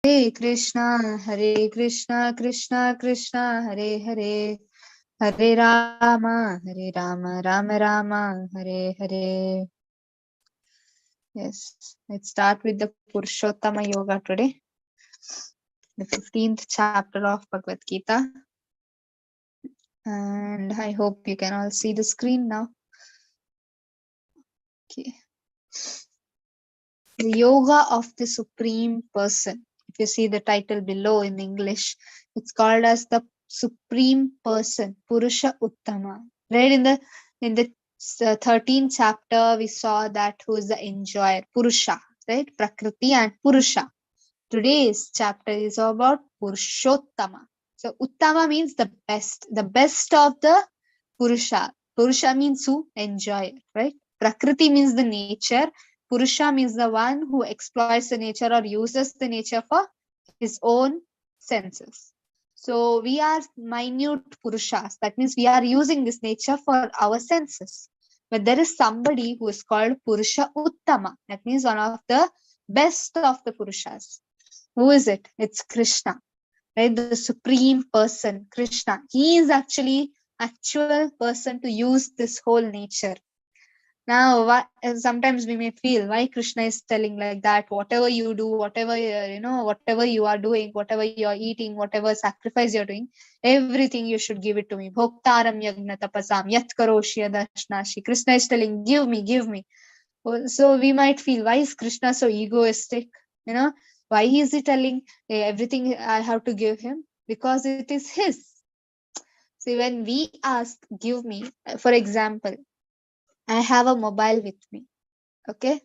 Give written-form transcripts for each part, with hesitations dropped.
Hare Krishna, Krishna Krishna, Hare Hare, Hare Rama, Rama Rama, Hare Hare. Yes, let's start with the Purushottama Yoga today, the 15th chapter of Bhagavad Gita. And I hope you can all see the screen now. Okay. The Yoga of the Supreme Person. If you see the title below in English, it's called as the Supreme Person, Purusha Uttama. Right in the 13th chapter, we saw that who is the enjoyer, Purusha, right? Prakriti and Purusha. Today's chapter is about Purushottama. So Uttama means the best of the Purusha. Purusha means who? Enjoyer, right? Prakriti means the nature. Purusha means the one who exploits the nature or uses the nature for his own senses. So we are minute Purushas. That means we are using this nature for our senses. But there is somebody who is called Purusha Uttama. That means one of the best of the Purushas. Who is it? It's Krishna, right? The supreme person, Krishna. He is actually actual person to use this whole nature. Now, sometimes we may feel why Krishna is telling like that. Whatever you do, whatever whatever you are doing, whatever you are eating, whatever sacrifice you are doing, everything you should give it to me. Bhoktaram yagna tapasam yat karoshi adashnashi. Krishna is telling, give me, give me. So we might feel, why is Krishna so egoistic? Why is he telling everything I have to give him? Because it is his. See, when we ask, give me, for example, I have a mobile with me. Okay.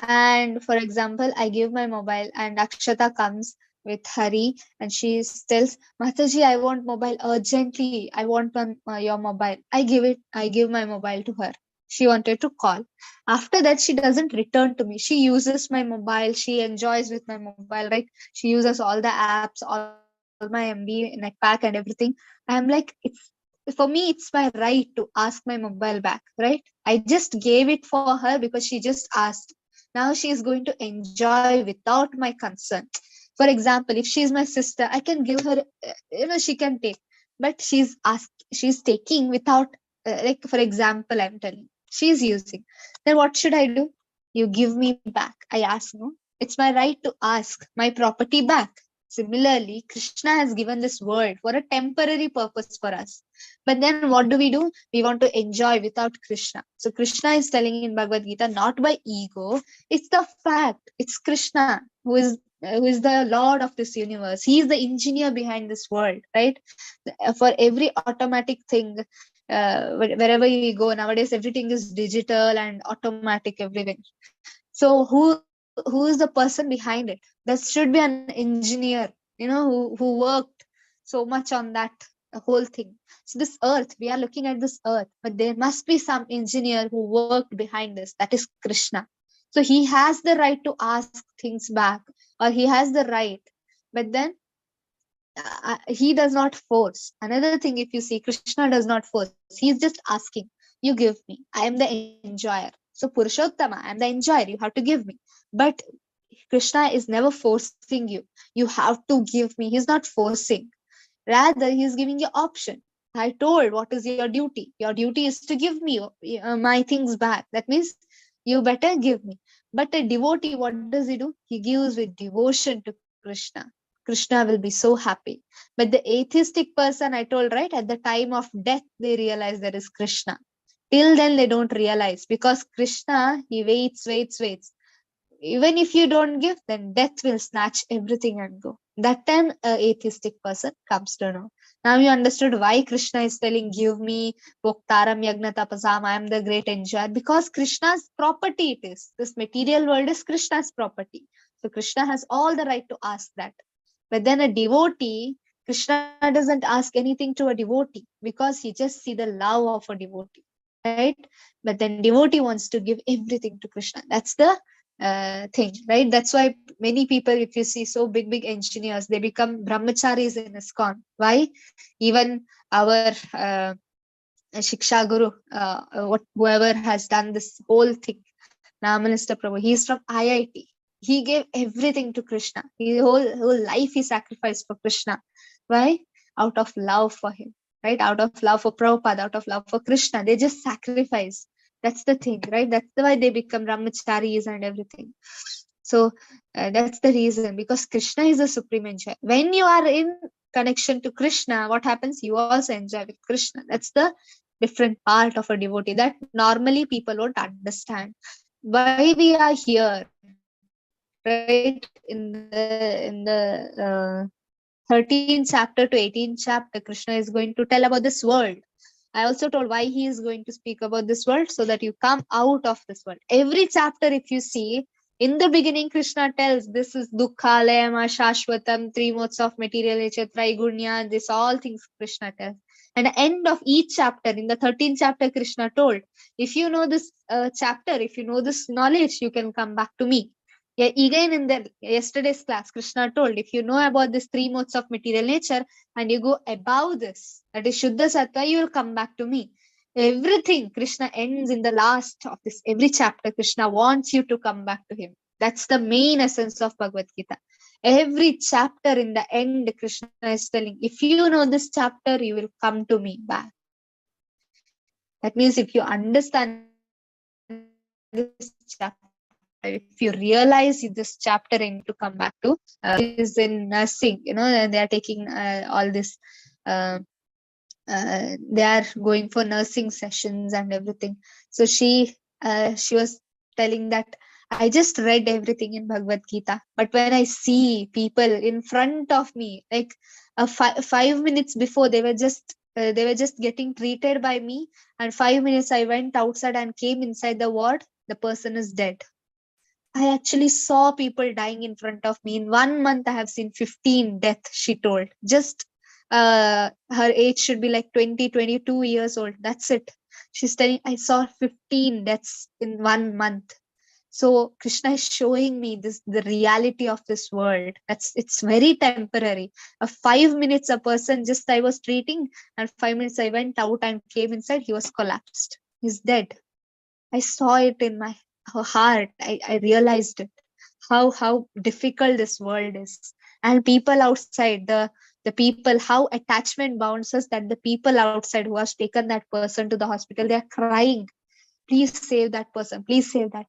And for example, I give my mobile and Akshata comes with Hari and she tells, Mataji, I want mobile urgently. I want your mobile. I give my mobile to her. She wanted to call. After that, she doesn't return to me. She uses my mobile. She enjoys with my mobile, right? She uses all the apps, all my MB, net pack and everything. I'm like, for me, it's my right to ask my mobile back, right? I just gave it for her because she just asked. Now she is going to enjoy without my consent. For example, if she is my sister, I can give her, she can take, but she's taking without, like, for example, I'm telling, she's using. Then what should I do? You give me back. I ask, no? It's my right to ask my property back. Similarly, Krishna has given this world for a temporary purpose for us. But then what do? We want to enjoy without Krishna. So Krishna is telling in Bhagavad Gita, not by ego, it's the fact. It's Krishna who is the Lord of this universe. He is the engineer behind this world, right? For every automatic thing, wherever we go nowadays, everything is digital and automatic, everything. So who is the person behind it? There should be an engineer, who worked so much on that whole thing. So this earth, we are looking at this earth, but there must be some engineer who worked behind this. That is Krishna. So he has the right to ask things back, or he has the right, but then he does not force. Another thing, if you see, Krishna does not force. He's just asking, you give me, I am the enjoyer. So Purushottama, I am the enjoyer, you have to give me. But Krishna is never forcing you. You have to give me. He's not forcing. Rather, he's giving you option. I told, what is your duty? Your duty is to give me my things back. That means you better give me. But a devotee, what does he do? He gives with devotion to Krishna. Krishna will be so happy. But the atheistic person, I told, right, at the time of death, they realize there is Krishna. Till then, they don't realize, because Krishna, he waits. Even if you don't give, then death will snatch everything and go. That time, an atheistic person comes to know. Now you understood why Krishna is telling, give me, Bhoktaram Yagna Tapasam, I am the great enjoyer. Because Krishna's property it is. This material world is Krishna's property. So Krishna has all the right to ask that. But then a devotee, Krishna doesn't ask anything to a devotee, because he just see the love of a devotee, right? But then devotee wants to give everything to Krishna. That's the thing, right? That's why many people, if you see, so big engineers, they become brahmacharis in ISKCON. Why? Even our Shiksha Guru, whoever has done this whole thing, Namanista Prabhu, he's from IIT. He gave everything to Krishna. His whole life he sacrificed for Krishna. Why? Out of love for him, right? Out of love for Prabhupada, out of love for Krishna. They just sacrifice. That's the thing, right? That's why they become brahmacharis and everything. So that's the reason, because Krishna is the supreme enjoy. When you are in connection to Krishna, what happens? You also enjoy with Krishna. That's the different part of a devotee that normally people won't understand. Why we are here, right? In the 13th chapter to 18th chapter, Krishna is going to tell about this world. I also told why he is going to speak about this world, so that you come out of this world. Every chapter, if you see, in the beginning, Krishna tells this is Dukkha, Layama, Shashwatam, three modes of material nature, Traigunya, this all things Krishna tells. And the end of each chapter, in the 13th chapter, Krishna told, if you know this chapter, if you know this knowledge, you can come back to me. Yeah, again in the yesterday's class, Krishna told, if you know about these three modes of material nature and you go above this, that is Shuddha Sattva, you will come back to me. Everything Krishna ends in the last of this, every chapter, Krishna wants you to come back to him. That's the main essence of Bhagavad Gita. Every chapter in the end, Krishna is telling, if you know this chapter, you will come to me back. That means if you understand this chapter, if you realize this chapter and to come back to, is in nursing, and they are taking all this, uh, they are going for nursing sessions and everything. So she was telling that I just read everything in Bhagavad Gita, but when I see people in front of me, like 5 minutes before, they were just getting treated by me, and 5 minutes I went outside and came inside the ward, the person is dead. I actually saw people dying in front of me. In 1 month, I have seen 15 deaths, she told. Just her age should be like 20, 22 years old. That's it. She's telling, I saw 15 deaths in 1 month. So Krishna is showing me this, the reality of this world. It's very temporary. 5 minutes a person just I was treating, and 5 minutes I went out and came inside, he was collapsed. He's dead. I saw it in my heart. I realized it. How difficult this world is. And people outside, the people, how attachment bounds us, that the people outside who has taken that person to the hospital, they are crying. Please save that person. Please save that.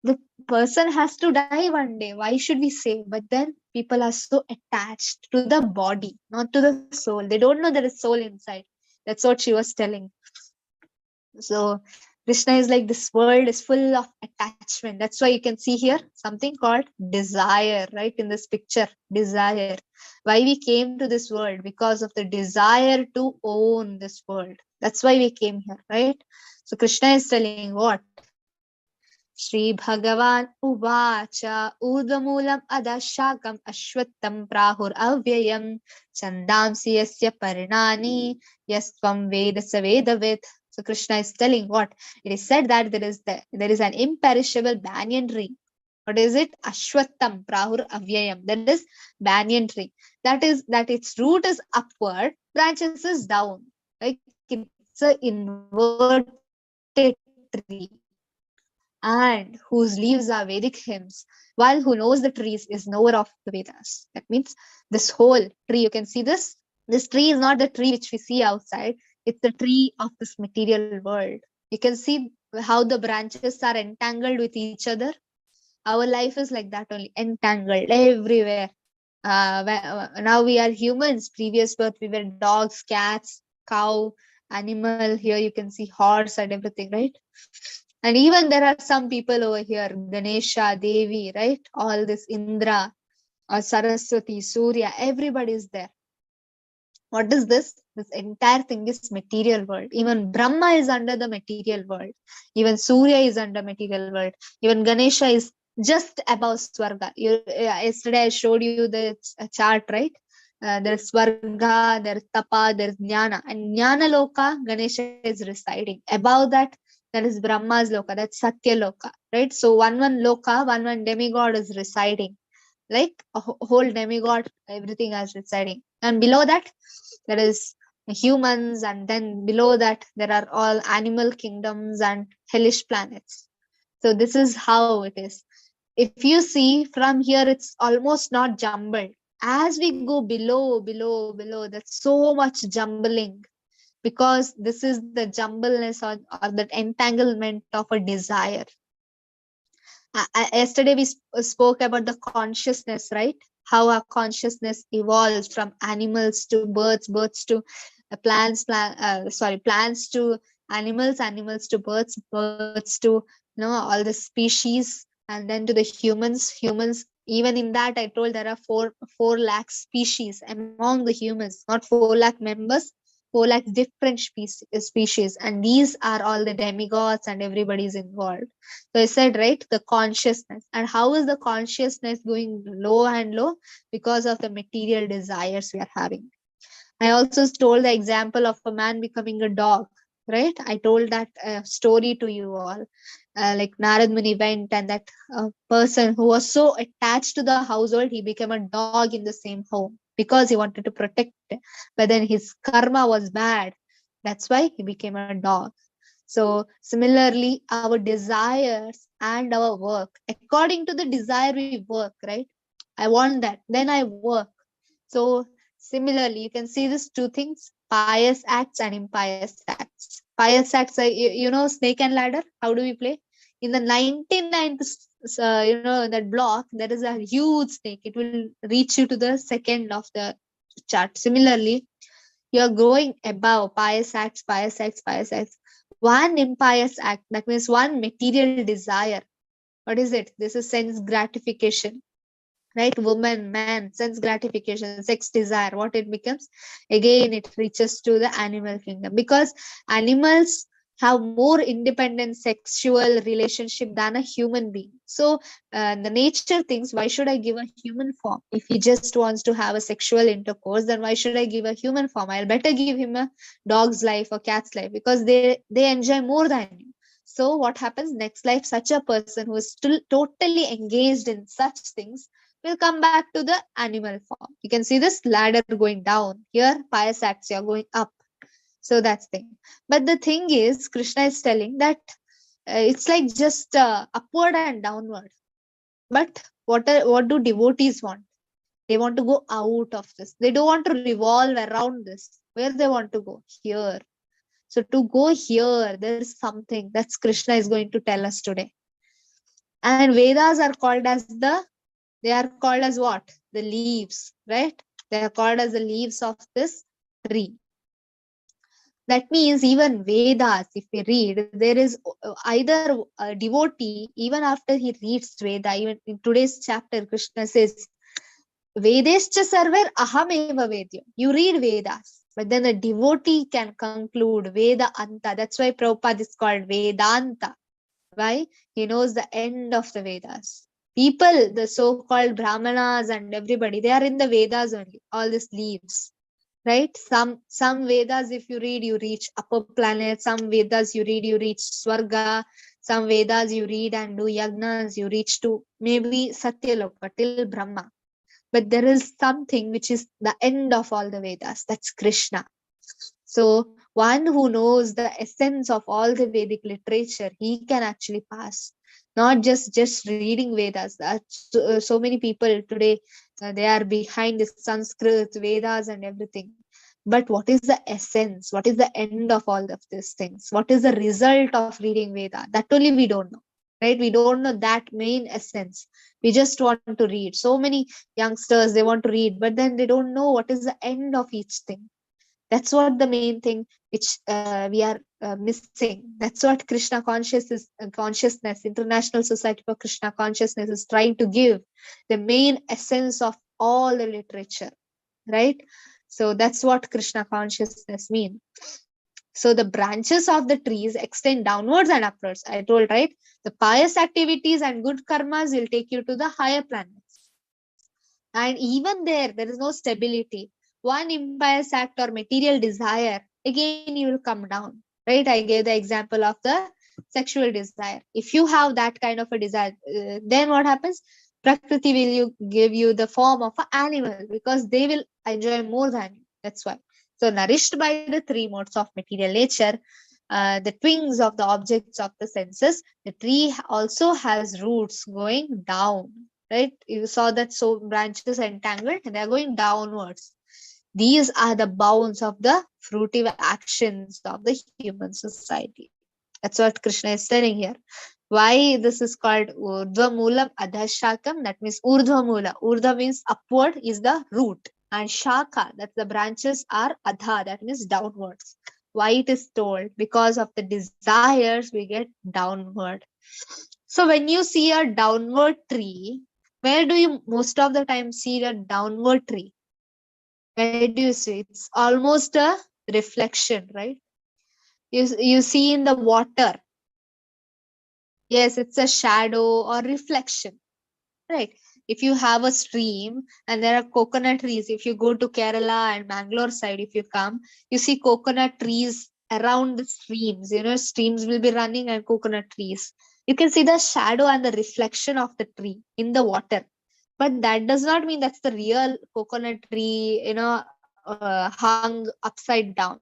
The person has to die one day. Why should we save? But then people are so attached to the body, not to the soul. They don't know there is soul inside. That's what she was telling. So Krishna is like, this world is full of attachment. That's why you can see here something called desire, right? In this picture, desire. Why we came to this world? Because of the desire to own this world. That's why we came here, right? So Krishna is telling what? Shri Bhagavan Uvacha Udvamulam Adashakam Ashwattam Prahur Avyayam Chandamsi Yasya Parinani Yastvam Veda Savedavid. So Krishna is telling what? It is said that there is an imperishable banyan tree. What is it? Ashwattam Prahur Avyayam. That is banyan tree. That its root is upward, branches is down. Like it's a inverted tree, and whose leaves are Vedic hymns, while who knows the trees is knower of the Vedas. That means this whole tree, you can see this. This tree is not the tree which we see outside, it's the tree of this material world. You can see how the branches are entangled with each other. Our life is like that only, entangled everywhere. Now we are humans. Previous birth, we were dogs, cats, cow, animal. Here you can see horse and everything, right? And even there are some people over here, Ganesha, Devi, right? All this Indra, Saraswati, Surya, everybody is there. What is this? This entire thing is material world. Even Brahma is under the material world. Even Surya is under material world. Even Ganesha is just above Swarga. Yesterday I showed you the chart, right? There's Swarga, there's Tapa, there's Jnana. And Jnana Loka, Ganesha is residing. Above that, there is Brahma's Loka, that's Satya Loka, right? So one Loka, one demigod is residing. Like a whole demigod, everything is residing. And below that, there is humans, and then below that, there are all animal kingdoms and hellish planets. So this is how it is. If you see from here, it's almost not jumbled. As we go below, there's so much jumbling, because this is the jumbleness, or that entanglement of a desire. Yesterday we spoke about the consciousness, right? How our consciousness evolves from animals to birds, birds to plants to animals, animals to birds, birds to all the species, and then to the humans, humans. Even in that, I told there are 4 lakh species among the humans, not 4 lakh members, 4 lakh different species, and these are all the demigods, and everybody is involved. So I said, right, the consciousness. And how is the consciousness going low and low? Because of the material desires we are having. I also told the example of a man becoming a dog, right? I told that story to you all. Like Narad Muni went, and that person who was so attached to the household, he became a dog in the same home because he wanted to protect it. But then his karma was bad. That's why he became a dog. So similarly, our desires and our work, according to the desire we work, right? I want that, then I work. So similarly, you can see these two things: pious acts and impious acts. Pious acts, snake and ladder. How do we play? In the 99th, that block, there is a huge snake. It will reach you to the second of the chart. Similarly, you are going above pious acts, pious acts, pious acts. One impious act, that means one material desire. What is it? This is sense gratification, right? Woman, man, sense gratification, sex desire. What it becomes? Again, it reaches to the animal kingdom, because animals have more independent sexual relationship than a human being. So the nature thinks, why should I give a human form? If he just wants to have a sexual intercourse, then why should I give a human form? I'll better give him a dog's life or cat's life, because they enjoy more than you. So what happens next life? Such a person who is still totally engaged in such things will come back to the animal form. You can see this ladder going down. Here, pious acts, you're going up. So that's thing. But the thing is, Krishna is telling that it's like just upward and downward. But what do devotees want? They want to go out of this. They don't want to revolve around this. Where they want to go? Here. So to go here, there is something that's Krishna is going to tell us today. And Vedas are called as they are called as what? The leaves, right? They are called as the leaves of this tree. That means even Vedas, if we read, there is either a devotee, even after he reads Veda, even in today's chapter, Krishna says, Vedescha sarver ahameva vedya. You read Vedas, but then the devotee can conclude Veda Anta. That's why Prabhupada is called Vedanta. Why? He knows the end of the Vedas. People, the so-called Brahmanas and everybody, they are in the Vedas only, all these leaves. Right? Some Vedas, if you read, you reach upper planets. Some Vedas you read, you reach Swarga. Some Vedas you read and do yagnas, you reach to maybe Satyaloka till Brahma. But there is something which is the end of all the Vedas. That's Krishna. So one who knows the essence of all the Vedic literature, he can actually pass. Not just reading Vedas. So many people today, they are behind the Sanskrit, Vedas and everything. But what is the essence? What is the end of all of these things? What is the result of reading Veda? That only we don't know. Right? We don't know that main essence. We just want to read. So many youngsters, they want to read, but then they don't know what is the end of each thing. That's what the main thing which we are missing. That's what Krishna consciousness, International Society for Krishna Consciousness, is trying to give the main essence of all the literature, right? So that's what Krishna consciousness means. So the branches of the trees extend downwards and upwards. I told, right? The pious activities and good karmas will take you to the higher planets. And even there is no stability. One impious act or material desire, again you will come down. Right? I gave the example of the sexual desire. If you have that kind of a desire, then what happens? Prakriti will give you the form of an animal, because they will enjoy more than you. That's why. So nourished by the 3 modes of material nature, the twins of the objects of the senses, the tree also has roots going down, right? You saw that, so branches entangled and they are going downwards. These are the bounds of the fruitive actions of the human society. That's what Krishna is telling here. Why this is called Urdhva Moolam Adhashakam? That means Urdhva Mula. Urdhva means upward is the root. And Shaka, that the branches are Adha, that means downwards. Why it is told? Because of the desires we get downward. So when you see a downward tree, where do you most of the time see a downward tree? Where do you see? It's almost a reflection, right? You see in the water. Yes, it's a shadow or reflection, right? If you have a stream and there are coconut trees, if you go to Kerala and Bangalore side, if you come, you see coconut trees around the streams. Streams will be running and coconut trees. You can see the shadow and the reflection of the tree in the water. But that does not mean that's the real coconut tree, hung upside down.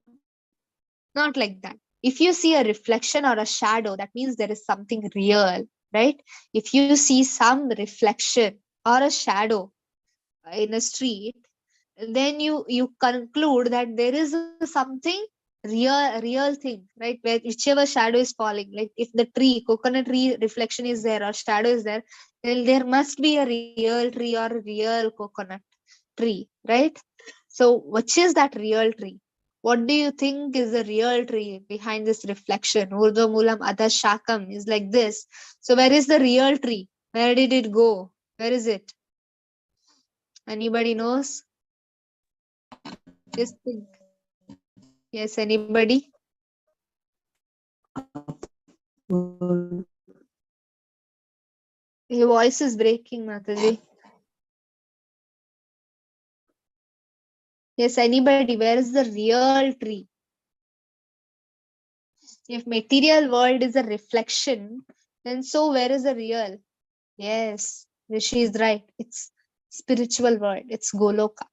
Not like that. If you see a reflection or a shadow, that means there is something real, right? If you see some reflection or a shadow in a street, then you conclude that there is something real thing, right? Where whichever shadow is falling, like if the tree, coconut tree reflection is there or shadow is there, then there must be a real tree or a real coconut tree, right? So which is that real tree? What do you think is the real tree behind this reflection? Urdhva Moolam Adha Shakam is like this. So where is the real tree? Where did it go? Where is it? Anybody knows? Just think. Yes, anybody? Your voice is breaking, Mataji. Yes, anybody? Where is the real tree? If material world is a reflection, then so where is the real? Yes, Rishi is right. It's spiritual world. It's Goloka,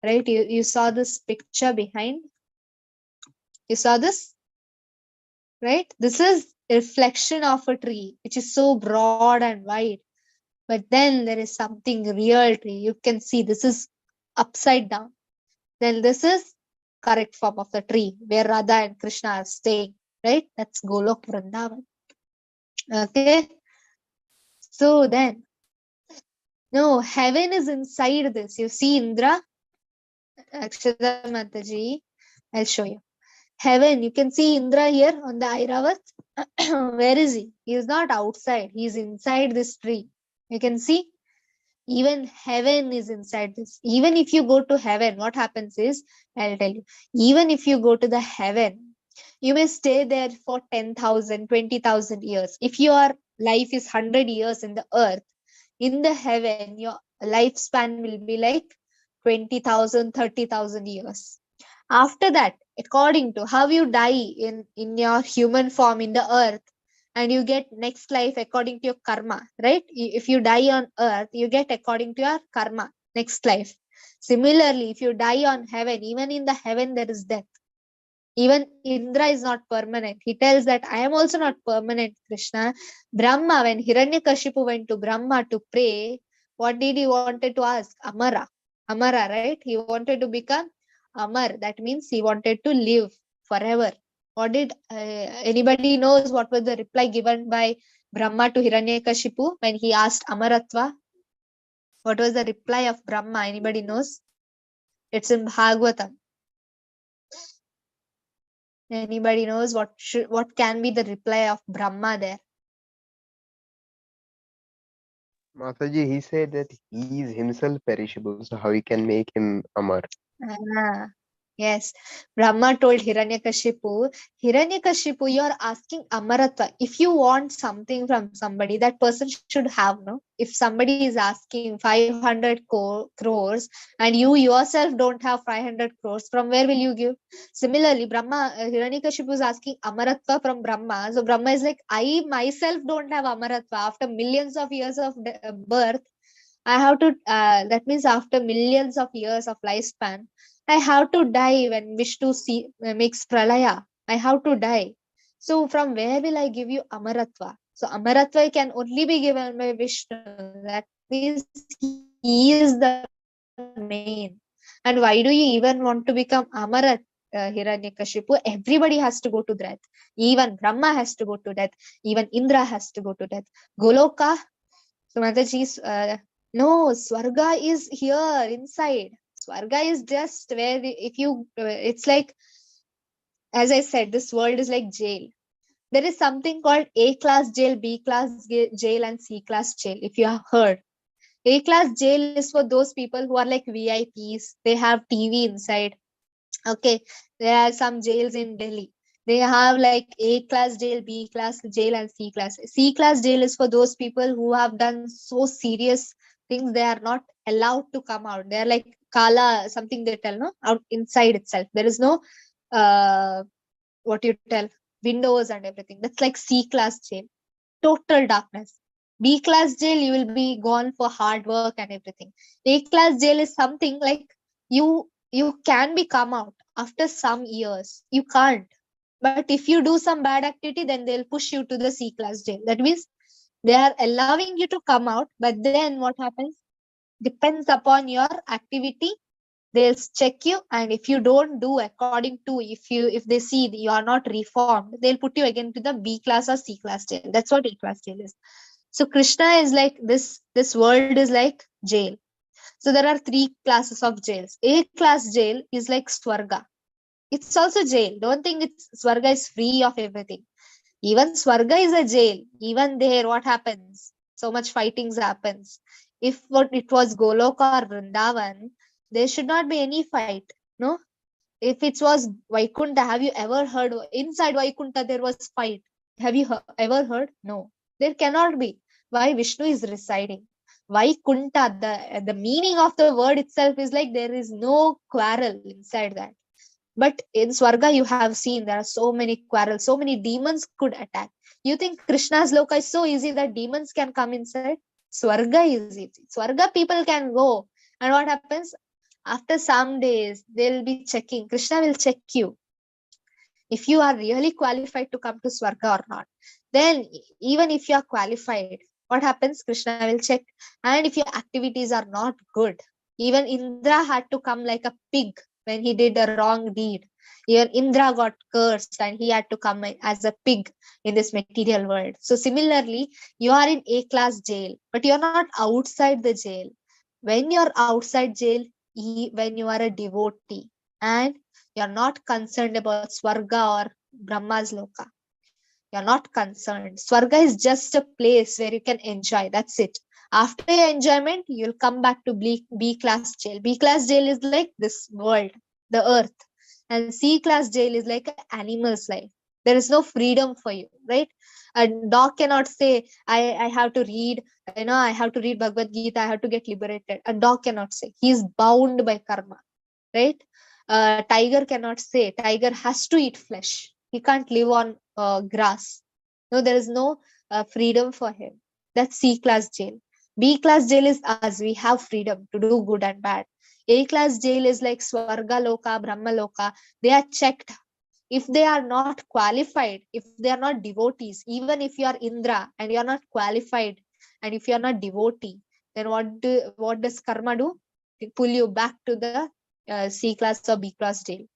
right? You saw this picture behind. You saw this, right? This is a reflection of a tree, which is so broad and wide. But then there is something real tree. You can see this is upside down. Then this is correct form of the tree where Radha and Krishna are staying, right? That's Golok Vrindavan. Okay. So then, no, heaven is inside this. You see Indra, Akshata Mataji, I'll show you. Heaven, you can see Indra here on the Airavat. Where is he? He is not outside. He is inside this tree. You can see even heaven is inside this. Even if you go to heaven, what happens is, I'll tell you, even if you go to the heaven, you may stay there for 10,000, 20,000 years. If your life is 100 years in the earth, in the heaven, your lifespan will be like 20,000, 30,000 years. After that, according to how you die in your human form in the earth, and you get next life according to your karma, right? If you die on earth, you get according to your karma, next life. Similarly, if you die on heaven, even in the heaven there is death. Even Indra is not permanent. He tells that I am also not permanent, Krishna. Brahma, when Hiranyakashipu went to Brahma to pray, what did he wanted to ask? Amara. Amara, right? He wanted to become Amar. That means he wanted to live forever. What did anybody knows what was the reply given by Brahma to Hiranyakashipu when he asked Amaratva? What was the reply of Brahma? Anybody knows? It's in Bhagavatam. Anybody knows what can be the reply of Brahma there? Mataji, he said that he is himself perishable, so how he can make him Amar? Ah, yes. Brahma told Hiranyakashipu, Hiranyakashipu, you are asking Amaratva. If you want something from somebody, that person should have, no? If somebody is asking 500 crores and you yourself don't have 500 crores, from where will you give? Similarly, Hiranyakashipu is asking Amaratva from Brahma. So Brahma is like, I myself don't have Amaratva. After millions of years of birth, I have to, that means after millions of years of lifespan, I have to die when Vishnu makes pralaya. I have to die. So from where will I give you Amaratva? So Amaratva can only be given by Vishnu. That means he is the main. And why do you even want to become Amarat? Hiranyakashipu, everybody has to go to death. Even Brahma has to go to death. Even Indra has to go to death. Goloka, so Mataji's, no, Swarga is here inside. Swarga is just where if you, it's like, as I said, this world is like jail. There is something called A class jail, B class jail, and C class jail. If you have heard, A class jail is for those people who are like VIPs. They have TV inside. Okay, there are some jails in Delhi. They have like A class jail, B class jail, and C class. C class jail is for those people who have done so serious things they are not allowed to come out. They are like kala, something they tell, no, out inside itself. There is no uh what you tell, windows and everything. That's like C class jail, total darkness. B class jail, you will be gone for hard work and everything. A class jail is something like you can be come out after some years. You can't. But if you do some bad activity, then they'll push you to the C class jail. That means they are allowing you to come out, but then what happens? Depends upon your activity. They'll check you, and if you don't do according to, if they see that you are not reformed, they'll put you again to the B class or C class jail. That's what A class jail is. So Krishna is like this world is like jail. So there are three classes of jails. A class jail is like Swarga. It's also jail. Don't think it's Swarga is free of everything. Even Swarga is a jail. Even there, what happens? So much fightings happens. If what it was Goloka or Vrindavan, there should not be any fight. No, if it was Vaikunta, have you ever heard inside Vaikunta there was fight? Have you ever heard? No, there cannot be. Why? Vishnu is residing. Vaikunta, the meaning of the word itself is like there is no quarrel inside that. But in Swarga, you have seen there are so many quarrels, so many demons could attack. You think Krishna's Loka is so easy that demons can come inside? Swarga is easy. Swarga people can go. And what happens? After some days, they'll be checking. Krishna will check you if you are really qualified to come to Swarga or not. Then, even if you are qualified, what happens? Krishna will check. And if your activities are not good, even Indra had to come like a pig when he did a wrong deed. Even Indra got cursed and he had to come as a pig in this material world. So, similarly, you are in A class jail, but you're not outside the jail. When you're outside jail, when you are a devotee and you're not concerned about Swarga or Brahma's Loka, you're not concerned. Swarga is just a place where you can enjoy. That's it. After your enjoyment, you'll come back to B class jail. B class jail is like this world, the earth. And C class jail is like an animal's life. There is no freedom for you, right? A dog cannot say, I have to read, I have to read Bhagavad Gita, I have to get liberated. A dog cannot say. He is bound by karma, right? Tiger cannot say. Tiger has to eat flesh. He can't live on grass. No, there is no freedom for him. That's C class jail. B class jail is us. We have freedom to do good and bad. A class jail is like Swarga Loka, Brahma Loka. They are checked. If they are not qualified, if they are not devotees, even if you are Indra and you are not qualified, and if you are not devotee, then what does karma do? It pull you back to the C class or B class jail.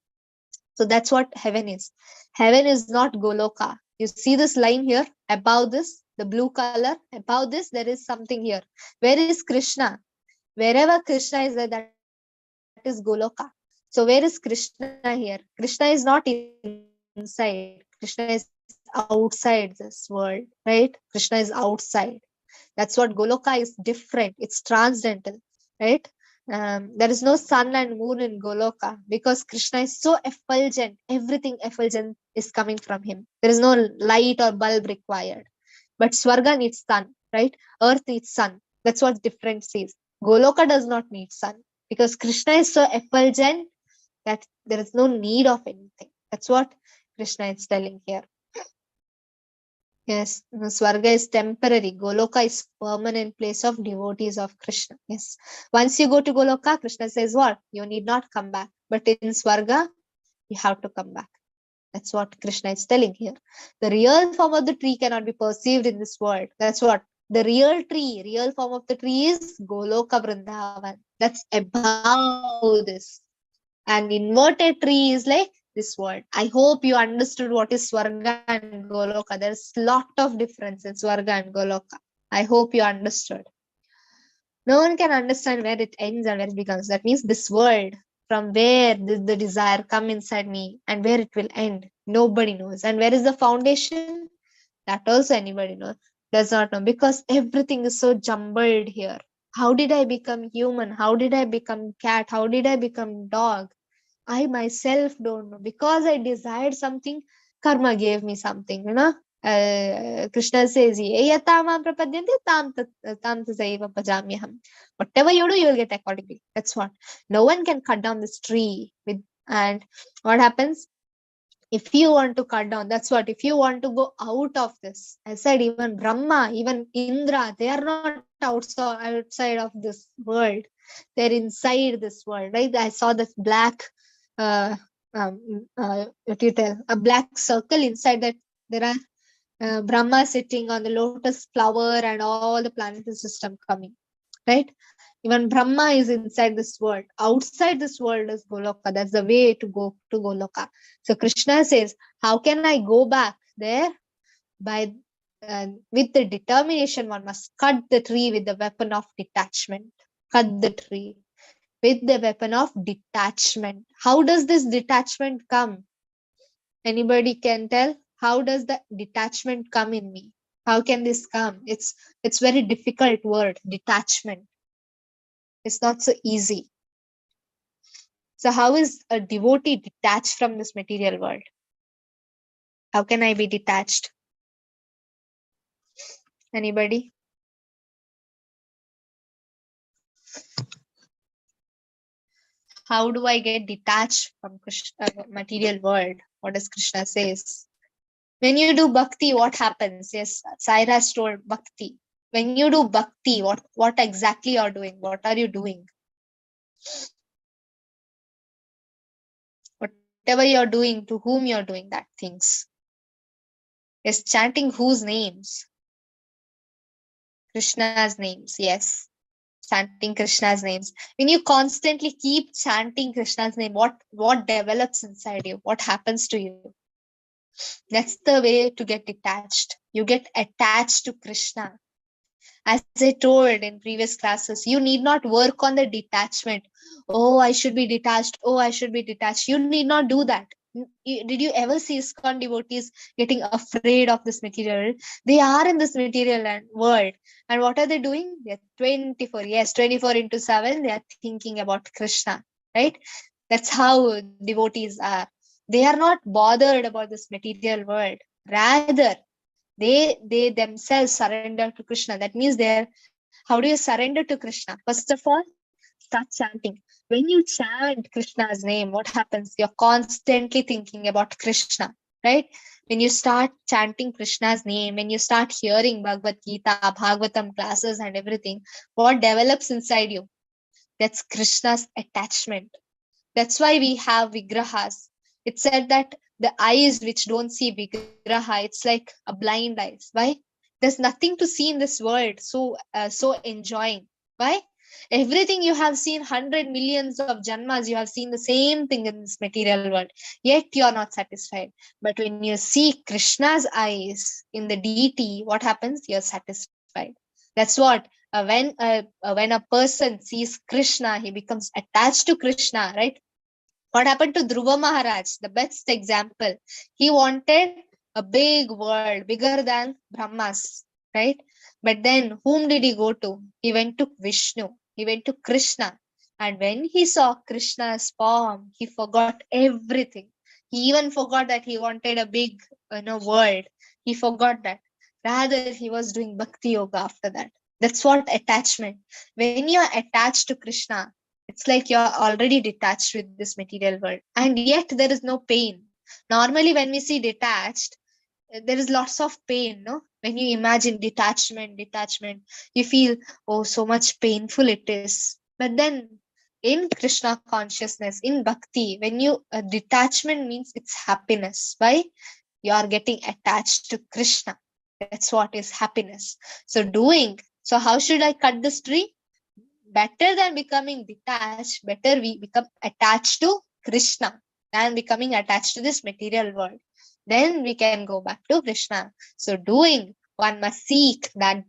So that's what heaven is. Heaven is not Goloka. You see this line here above this, the blue color above this, there is something here. Where is Krishna? Wherever Krishna is there, that is Goloka. So where is Krishna here? Krishna is not inside. Krishna is outside this world, right? Krishna is outside. That's what Goloka is different. It's transcendental, right? There is no sun and moon in Goloka because Krishna is so effulgent. Everything effulgent is coming from him. There is no light or bulb required. But Swarga needs sun, right? Earth needs sun. That's what difference is. Goloka does not need sun because Krishna is so effulgent that there is no need of anything. That's what Krishna is telling here. Yes, no, Swarga is temporary. Goloka is permanent place of devotees of Krishna. Yes. Once you go to Goloka, Krishna says what? You need not come back. But in Swarga, you have to come back. That's what Krishna is telling here. The real form of the tree cannot be perceived in this world. That's what the real form of the tree is Goloka Vrindavan. That's above this. And inverted tree is like this world. I hope you understood what is Swarga and Goloka. There's lot of difference in Swarga and Goloka. I hope you understood. No one can understand where it ends and where it begins. That means this world, from where the desire come inside me and where it will end, nobody knows. And where is the foundation? That also anybody knows. Does not know, because everything is so jumbled here. How did I become human? How did I become cat? How did I become dog? I myself don't know. Because I desired something, karma gave me something, Krishna says, whatever you do, you will get accordingly. That's what. No one can cut down this tree with, and what happens? If you want to cut down, that's what, if you want to go out of this, I said, even Brahma, even Indra, they are not outside of this world. They're inside this world, right? I saw this black uh, what do you tell, a black circle inside that. There are Brahma sitting on the lotus flower and all the planetary system coming, right? Even Brahma is inside this world. Outside this world is Goloka. That's the way to go to Goloka. So Krishna says, how can I go back there? By with the determination, one must cut the tree with the weapon of detachment. Cut the tree with the weapon of detachment. How does this detachment come? Anybody can tell? How does the detachment come in me? How can this come? It's very difficult word, detachment. It's not so easy. So how is a devotee detached from this material world? How can I be detached? Anybody? How do I get detached from material world? What does Krishna says? When you do bhakti, what happens? Yes, Saira's told bhakti. When you do bhakti, what exactly you're doing? What are you doing? Whatever you're doing, to whom you're doing that things. Yes, chanting whose names? Krishna's names, yes. Chanting Krishna's names. When you constantly keep chanting Krishna's name, what develops inside you? What happens to you? That's the way to get detached. You get attached to Krishna. As I told in previous classes, you need not work on the detachment. Oh, I should be detached. Oh, I should be detached. You need not do that. Did you ever see ISKCON devotees getting afraid of this material? They are in this material world. And what are they doing? They're 24. Yes, 24 into 7. They are thinking about Krishna, right? That's how devotees are. They are not bothered about this material world. Rather, they themselves surrender to Krishna. That means they're, how do you surrender to Krishna? First of all, start chanting. When you chant Krishna's name, what happens? You're constantly thinking about Krishna, right? When you start chanting Krishna's name, when you start hearing Bhagavad Gita, Bhagavatam classes and everything, what develops inside you? That's Krishna's attachment. That's why we have vigrahas. It said that the eyes which don't see vigraha, it's like a blind eyes. Why? There's nothing to see in this world so enjoying. Why? Everything you have seen, 100 millions of janmas, you have seen the same thing in this material world. Yet you are not satisfied. But when you see Krishna's eyes in the deity, what happens? You're satisfied. That's what. When a person sees Krishna, he becomes attached to Krishna, right? What happened to Dhruva Maharaj? The best example. He wanted a big world, bigger than Brahma's, right? But then whom did he go to? He went to Vishnu. He went to Krishna. And when he saw Krishna's form, he forgot everything. He even forgot that he wanted a big, world. He forgot that. Rather, he was doing bhakti yoga after that. That's what attachment. When you are attached to Krishna, it's like you're already detached with this material world. And yet there is no pain. Normally, when we see detached, there is lots of pain, no? When you imagine detachment, you feel, oh, so much painful it is. But then in Krishna consciousness, in bhakti. When you detachment means it's happiness. Why? You are getting attached to Krishna. That's what is happiness. So doing. So how should I cut this tree? Better than becoming detached, better we become attached to Krishna than becoming attached to this material world. Then we can go back to Krishna. So doing, one must seek that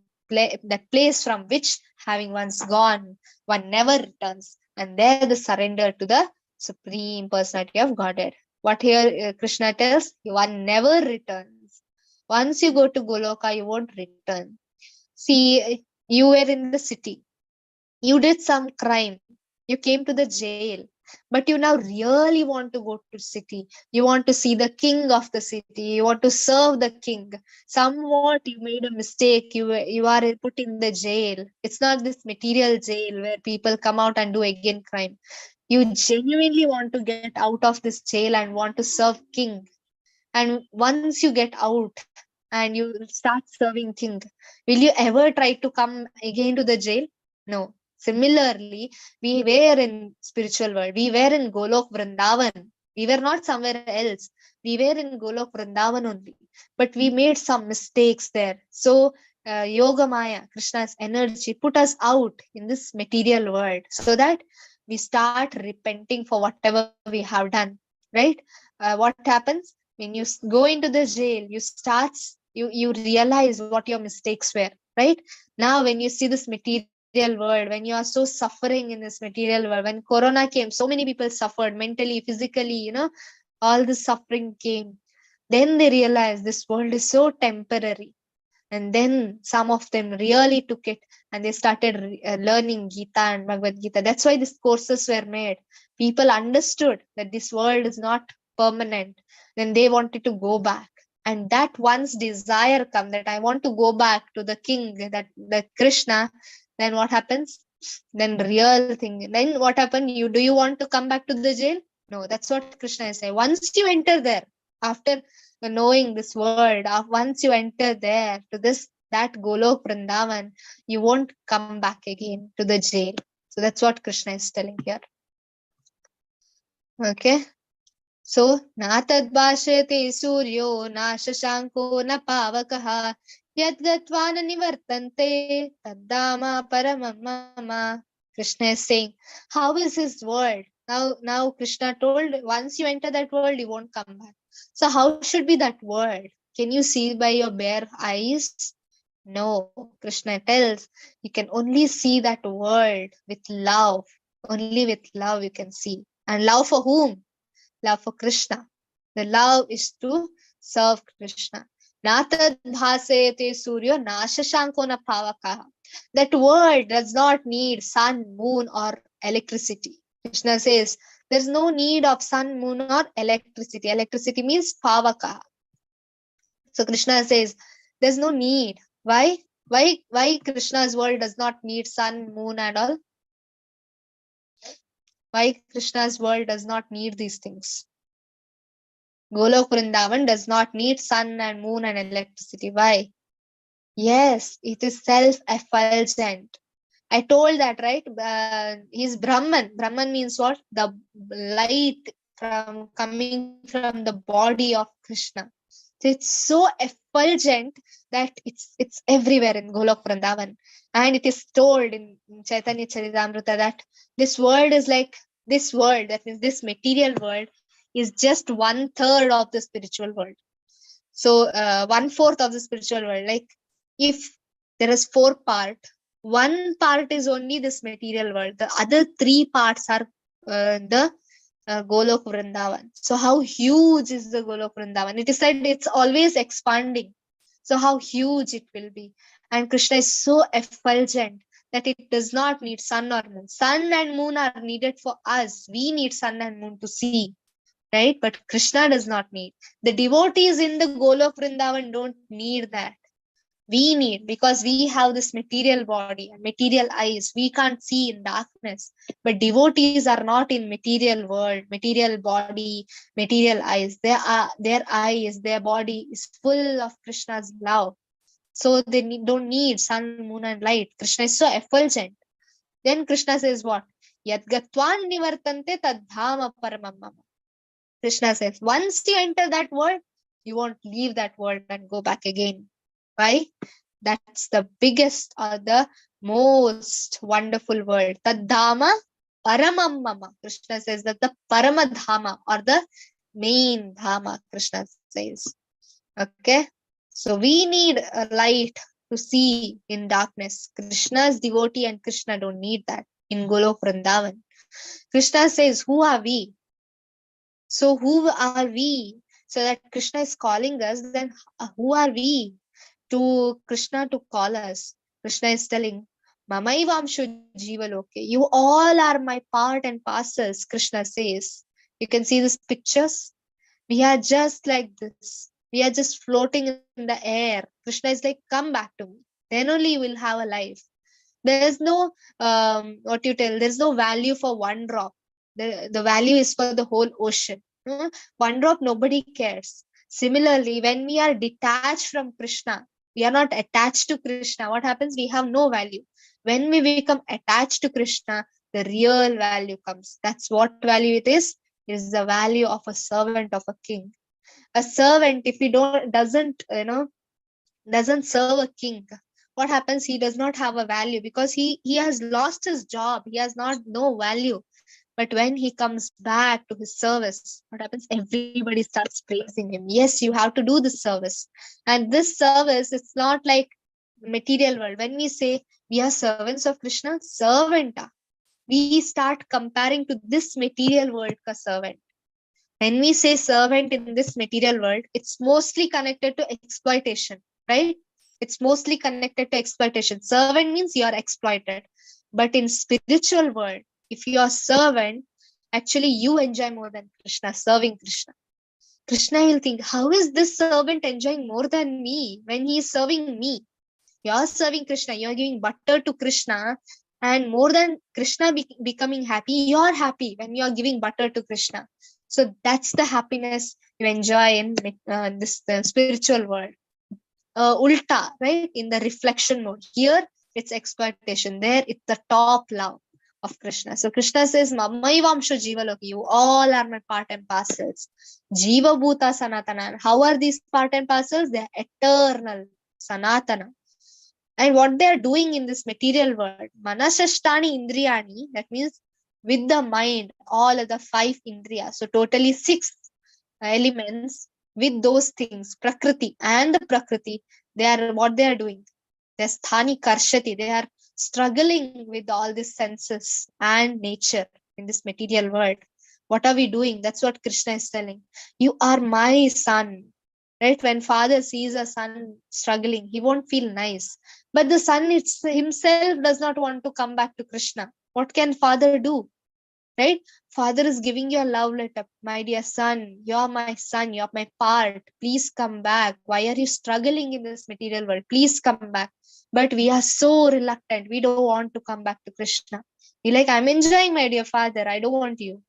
place from which, having once gone, one never returns. And there the surrender to the Supreme Personality of Godhead. What here Krishna tells, one never returns. Once you go to Goloka, you won't return. See, you were in the city, you did some crime, you came to the jail, but you now really want to go to city, you want to see the king of the city, you want to serve the king. Somewhat you made a mistake, you are put in the jail. It's not this material jail where people come out and do again crime. You genuinely want to get out of this jail and want to serve king. And once you get out and you start serving king, will you ever try to come again to the jail? No. Similarly, we were in spiritual world. We were in Golok Vrindavan. We were not somewhere else. We were in Golok Vrindavan only. But we made some mistakes there. So Yoga Maya, Krishna's energy, put us out in this material world so that we start repenting for whatever we have done. Right? What happens? When you go into the jail, you realize what your mistakes were, right? Now when you see this material world, when you are so suffering in this material world, when corona came, so many people suffered mentally, physically, all this suffering came. Then they realized this world is so temporary. And then some of them really took it and they started learning Gita and Bhagavad Gita. That's why these courses were made. People understood that this world is not permanent. Then they wanted to go back. And that once desire come that I want to go back to the king, that Krishna, then what happens? Then real thing. Then what happened? Do you want to come back to the jail? No, that's what Krishna is saying. Once you enter there, after knowing this world, once you enter there to that Golok Vrindavan, you won't come back again to the jail. So that's what Krishna is telling here. Okay. So na tadbhashete suryo na shashanko na pavakaha yad gatva na nivartante taddama paramam mama. Krishna is saying, how is his world? Now Krishna told, once you enter that world, you won't come back. So how should be that world? Can you see by your bare eyes? No. Krishna tells, you can only see that world with love. Only with love you can see. And love for whom? Love for Krishna. The love is to serve Krishna. Natad bhasayate suryo nashashanko na pavakaha. That world does not need sun, moon, or electricity. Krishna says there's no need of sun, moon, or electricity. Electricity means pavakaha. So Krishna says there's no need. Why? Why Krishna's world does not need sun, moon, and all? Why Krishna's world does not need these things? Golok Vrindavan does not need sun and moon and electricity. Why? Yes, it is self-effulgent. I told that, right? He's Brahman. Brahman means what? The light from coming from the body of Krishna. So it's so effulgent that it's everywhere in Golok Vrindavan. And it is told in Chaitanya Charitamrita that this world is like this world, that means this material world, is just 1/3 of the spiritual world. So 1/4 of the spiritual world. Like if there is 4 part, one part is only this material world. The other 3 parts are the Golok Vrindavan. So how huge is the Golok Vrindavan? It is said it's always expanding. So how huge it will be. And Krishna is so effulgent that it does not need sun or moon. Sun and moon are needed for us. We need sun and moon to see. Right? But Krishna does not need. The devotees in the Golok Vrindavan don't need that. We need, because we have this material body and material eyes. We can't see in darkness. But devotees are not in material world, material body, material eyes. Their eyes, their body is full of Krishna's love. So they don't need sun, moon, and light. Krishna is so effulgent. Then Krishna says what? Yadgatvan nivartante tadhama paramam mama. Krishna says, once you enter that world, you won't leave that world and go back again. Why? That's the biggest or the most wonderful world. Tadhama paramam mama. Krishna says that the paramadhama or the main dhama, Krishna says. Okay. So we need a light to see in darkness. Krishna's devotee and Krishna don't need that in Golok Vrindavan. Krishna says, who are we? So who are we? So that Krishna is calling us, then who are we to Krishna to call us? Krishna is telling, Mamaivamshu Jivaloke. You all are my part and parcels, Krishna says. You can see these pictures. We are just like this. We are just floating in the air. Krishna is like, come back to me. Then only you will have a life. There's no, what you tell, there's no value for one drop. The value is for the whole ocean. One drop, nobody cares. Similarly, when we are detached from Krishna, we are not attached to Krishna. What happens? We have no value. When we become attached to Krishna, the real value comes. That's what value it is. It is the value of a servant of a king. A servant, if he doesn't serve a king, what happens? He does not have a value because he has lost his job. He has not no value. But when he comes back to his service, what happens? Everybody starts praising him. Yes, you have to do this service. And this service, it's not like material world. When we say we are servants of Krishna, servant, we start comparing to this material world ka servant. When we say servant in this material world, it's mostly connected to exploitation, right? It's mostly connected to exploitation. Servant means you are exploited. But in spiritual world, if you are servant, actually you enjoy more than Krishna, serving Krishna. Krishna will think, how is this servant enjoying more than me when he is serving me? You are serving Krishna, you are giving butter to Krishna, and more than Krishna becoming happy, you are happy when you are giving butter to Krishna. So that's the happiness you enjoy in this the spiritual world. Ulta, right? In the reflection mode. Here, it's exploitation. There, it's the top love of Krishna. So Krishna says, Mamaivamshu Jivaloki, you all are my part and parcels. Jiva Bhuta Sanatana. How are these part and parcels? They are eternal. Sanatana. And what they are doing in this material world, Manasashtani Indriyani, that means with the mind, all of the 5 Indriyas. So totally 6 elements with those things, Prakriti and the Prakriti, they are what they are doing. They're sthani karshati. They are struggling with all these senses and nature in this material world. What are we doing? That's what Krishna is telling. You are my son. Right? When father sees a son struggling, he won't feel nice. But the son himself does not want to come back to Krishna. What can father do? Right? Father is giving you a love letter. My dear son, you're my son, you're my part. Please come back. Why are you struggling in this material world? Please come back. But we are so reluctant. We don't want to come back to Krishna. You're like, I'm enjoying, my dear father. I don't want you.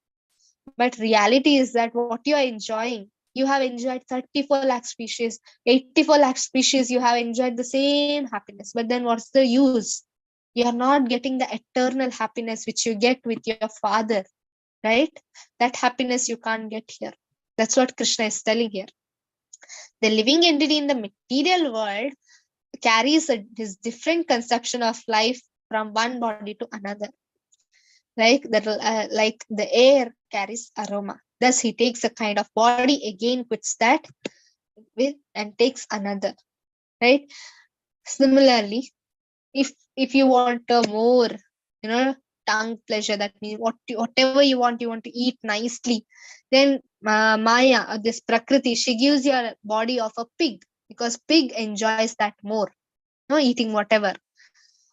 But reality is that what you are enjoying, you have enjoyed 34 lakh species, 84 lakh species, you have enjoyed the same happiness. But then what's the use? You are not getting the eternal happiness which you get with your father, right? That happiness you can't get here. That's what Krishna is telling here. The living entity in the material world carries this different conception of life from one body to another. Like the air carries aroma. Thus, he takes a kind of body, again quits that and takes another. Right? Similarly, if you want a more, tongue pleasure, that means whatever you want to eat nicely, then Maya, this Prakriti, she gives you a body of a pig because pig enjoys that more, eating whatever.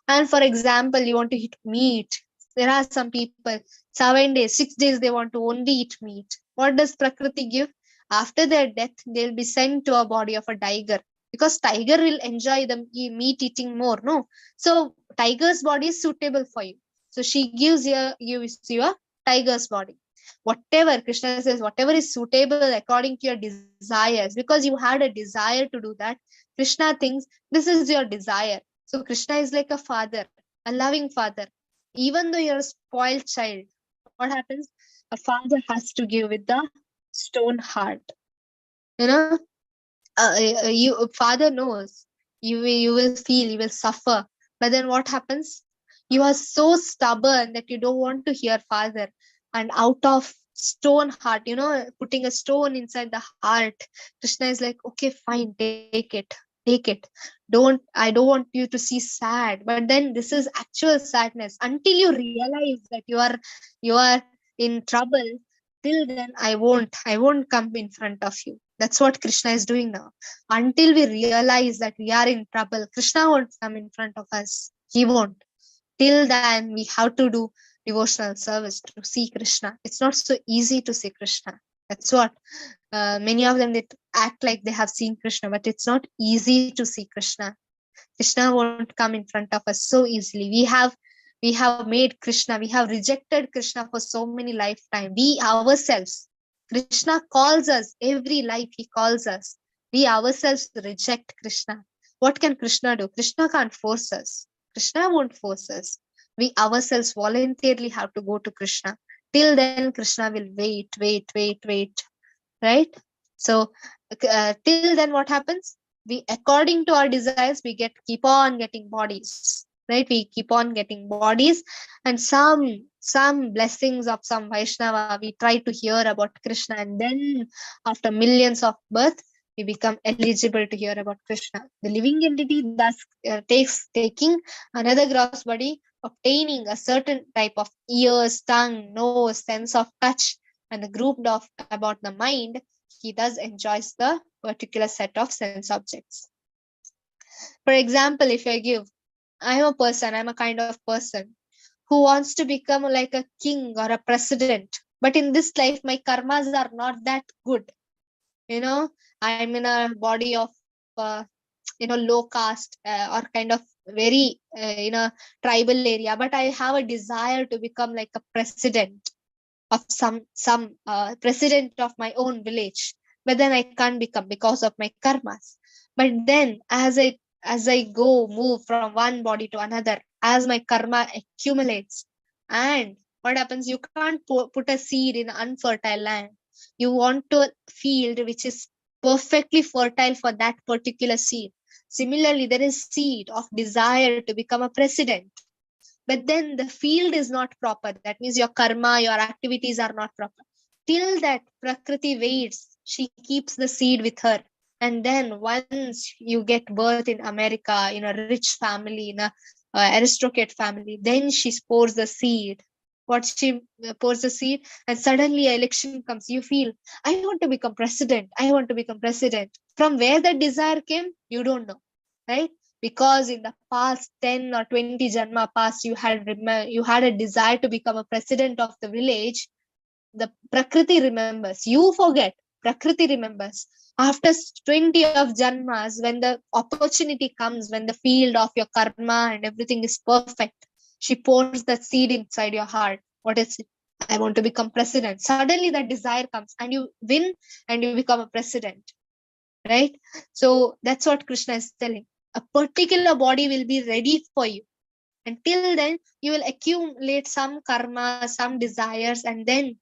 And for example, you want to eat meat. There are some people, 7 days, 6 days, they want to only eat meat. What does Prakriti give? After their death, they'll be sent to a body of a tiger because tiger will enjoy the meat eating more. No, so tiger's body is suitable for you. So she gives you a tiger's body. Whatever Krishna says, whatever is suitable according to your desires, because you had a desire to do that. Krishna thinks this is your desire. So Krishna is like a father, a loving father. Even though you're a spoiled child, what happens? A father has to give with the stone heart. You know, you father knows you will feel, you will suffer, but then what happens? You are so stubborn that you don't want to hear father, and out of stone heart, putting a stone inside the heart, Krishna is like, okay, fine, take it, don't I don't want you to see sad, but then this is actual sadness. Until you realize that you are in trouble, till then I won't come in front of you. That's what Krishna is doing now. Until we realize that we are in trouble, Krishna won't come in front of us. He won't. Till then, we have to do devotional service to see Krishna. It's not so easy to see Krishna. That's what many of them, they act like they have seen Krishna, but it's not easy to see Krishna. Krishna won't come in front of us so easily. We have made Krishna, we have rejected Krishna for so many lifetime. We ourselves, Krishna calls us every life, he calls us. We ourselves reject Krishna. What can Krishna do? Krishna can't force us. Krishna won't force us. We ourselves voluntarily have to go to Krishna. Till then, Krishna will wait, right? So till then, what happens? We, according to our desires, we keep on getting bodies, right? We keep on getting bodies, and some blessings of some Vaishnava, we try to hear about Krishna, and then after millions of birth, we become eligible to hear about Krishna. The living entity thus taking another gross body, obtaining a certain type of ears, tongue, nose, sense of touch, and the grouped of about the mind, he thus enjoys the particular set of sense objects. For example, if I'm a kind of person who wants to become like a king or a president, but in this life, my karmas are not that good. You know, I'm in a body of, low caste, or kind of very, tribal area, but I have a desire to become like a president of some president of my own village, but then I can't become because of my karmas. But then as I go move from one body to another, as my karma accumulates, and what happens? You can't put a seed in unfertile land. You want a field which is perfectly fertile for that particular seed. Similarly, there is seed of desire to become a president, but then the field is not proper. That means your karma, your activities are not proper. Till that Prakriti waits, she keeps the seed with her. And then once you get birth in America, in a rich family, in a aristocrat family, then she pours the seed. What she pours the seed, and suddenly an election comes. You feel, I want to become president. I want to become president. From where that desire came, you don't know, right? Because in the past 10 or 20 janma past, you had a desire to become a president of the village. The Prakriti remembers. You forget. Prakriti remembers. After 20 of janmas, when the opportunity comes, when the field of your karma and everything is perfect, she pours that seed inside your heart. What is it? I want to become president. Suddenly that desire comes, and you win, and you become a president, right? So that's what Krishna is telling. A particular body will be ready for you. Until then, you will accumulate some karma, some desires, and then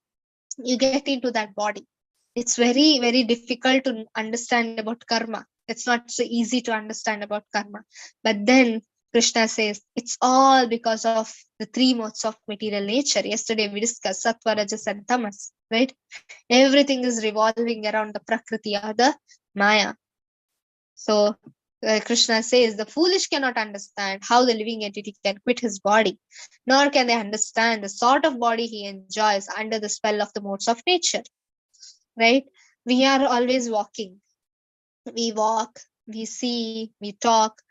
you get into that body. It's very, very difficult to understand about karma. It's not so easy to understand about karma. But then Krishna says it's all because of the three modes of material nature. Yesterday we discussed sattva, rajas, and tamas, right? Everything is revolving around the prakriti or the maya. So Krishna says the foolish cannot understand how the living entity can quit his body, nor can they understand the sort of body he enjoys under the spell of the modes of nature. Right? We are always walking. We walk, we see, we talk,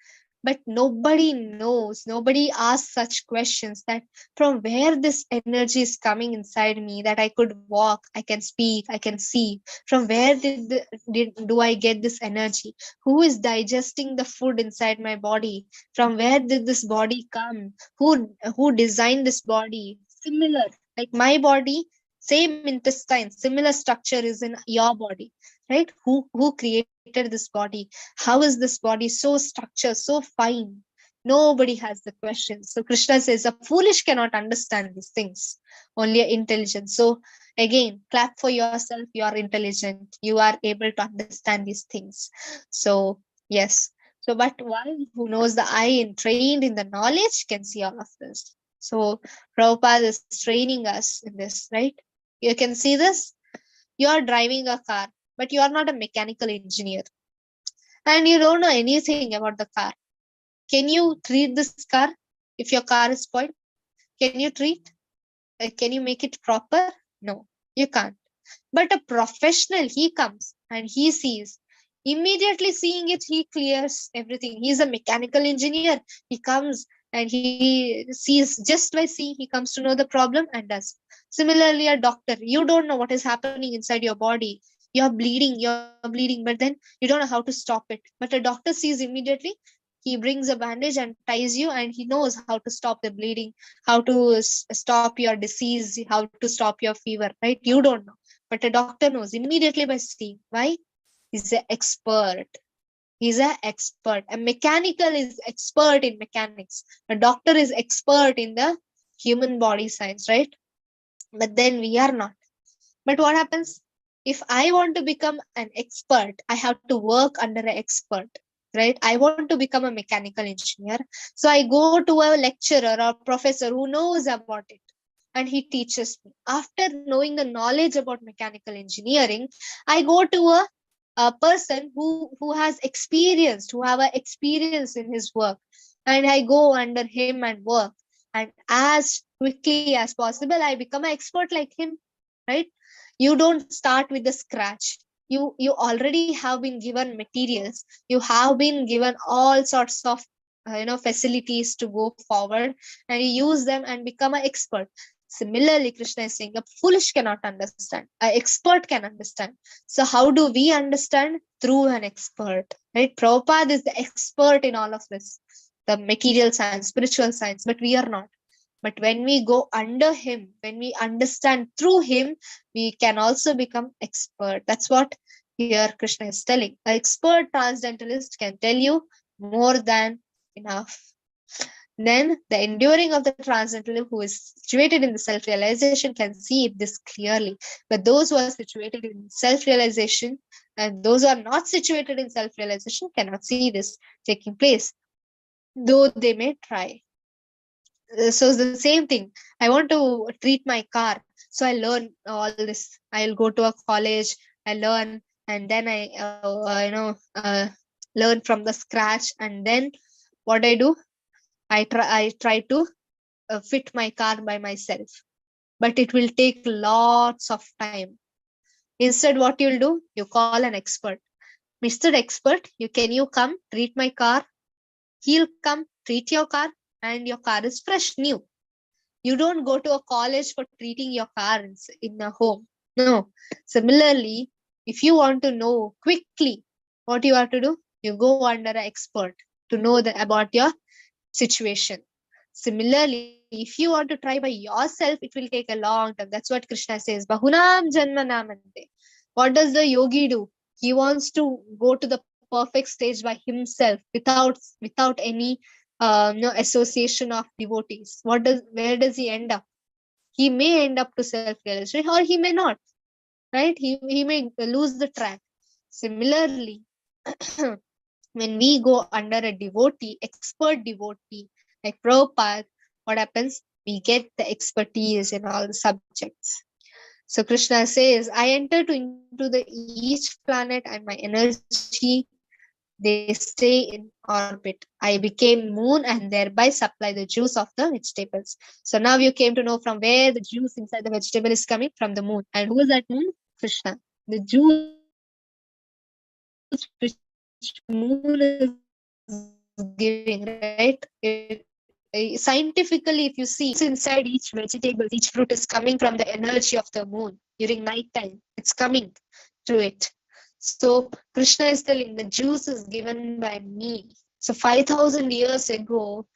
but nobody asks such questions, that from where this energy is coming inside me, that I could walk, I can speak, I can see. From where do I get this energy? Who is digesting the food inside my body? From where did this body come? Who designed this body? Similar, like my body, same intestine, similar structure is in your body, right? Who created this body? How is this body so structured, so fine? Nobody has the questions. So Krishna says a foolish cannot understand these things, only intelligent. So again, clap for yourself. You are intelligent. You are able to understand these things. So yes. So, but one who knows the eye and trained in the knowledge can see all of this. So Prabhupada is training us in this, right? You can see this. You are driving a car, but you are not a mechanical engineer, and you don't know anything about the car. Can you treat this car if your car is spoiled? Can you treat? Can you make it proper? No, you can't. But a professional, he comes and he sees. Immediately seeing it, he clears everything. He's a mechanical engineer. He comes and he sees, just by seeing, he comes to know the problem and does. Similarly, a doctor, you don't know what is happening inside your body. You're bleeding, but then you don't know how to stop it. But a doctor sees immediately. He brings a bandage and ties you, and he knows how to stop the bleeding, how to stop your disease, how to stop your fever, right? You don't know, but a doctor knows immediately by seeing. Why? He's an expert. He's an expert. A mechanical is expert in mechanics. A doctor is expert in the human body science, right? But then we are not. But what happens? If I want to become an expert, I have to work under an expert, right? I want to become a mechanical engineer. So I go to a lecturer or professor who knows about it, and he teaches me. After knowing the knowledge about mechanical engineering, I go to a person who has experienced, who have a experience in his work, and I go under him and work. And as quickly as possible, I become an expert like him, right? You don't start with the scratch. You already have been given materials. You have been given all sorts of facilities to go forward, and you use them and become an expert. Similarly, Krishna is saying a foolish cannot understand, an expert can understand. So how do we understand? Through an expert, right? Prabhupada is the expert in all of this, the material science, spiritual science, but we are not. But when we go under him, when we understand through him, we can also become expert. That's what here Krishna is telling. An expert transcendentalist can tell you more than enough. Then the enduring of the transcendental who is situated in the self-realization can see this clearly. But those who are situated in self-realization and those who are not situated in self-realization cannot see this taking place, though they may try. So the same thing. I want to treat my car, so I learn all this. I'll go to a college, I learn, and then I learn from the scratch. And then what I do, I try to fit my car by myself, but it will take lots of time. Instead, what you'll do, you call an expert. Mr. Expert, can you come treat my car? He'll come treat your car, and your car is fresh, new. You don't go to a college for treating your car in a home. No. Similarly, if you want to know quickly what you have to do, you go under an expert to know about your situation. Similarly, if you want to try by yourself, it will take a long time. That's what Krishna says. Bahunam janma namante. What does the yogi do? He wants to go to the perfect stage by himself without any association of devotees. Where does he end up? He may end up to self-realization, or he may not, right? He may lose the track. Similarly, when we go under a devotee, expert devotee, like Prabhupada, what happens? We get the expertise in all the subjects. So Krishna says, I entered into the each planet and my energy, they stay in orbit. I became moon and thereby supply the juice of the vegetables. So now you came to know from where the juice inside the vegetable is coming, from the moon. And who is that moon? Krishna. The juice which moon is giving, right? Scientifically, if you see, juice inside each vegetables, each fruit is coming from the energy of the moon during night time. It's coming to it. So Krishna is telling the juice is given by me. So 5,000 years ago,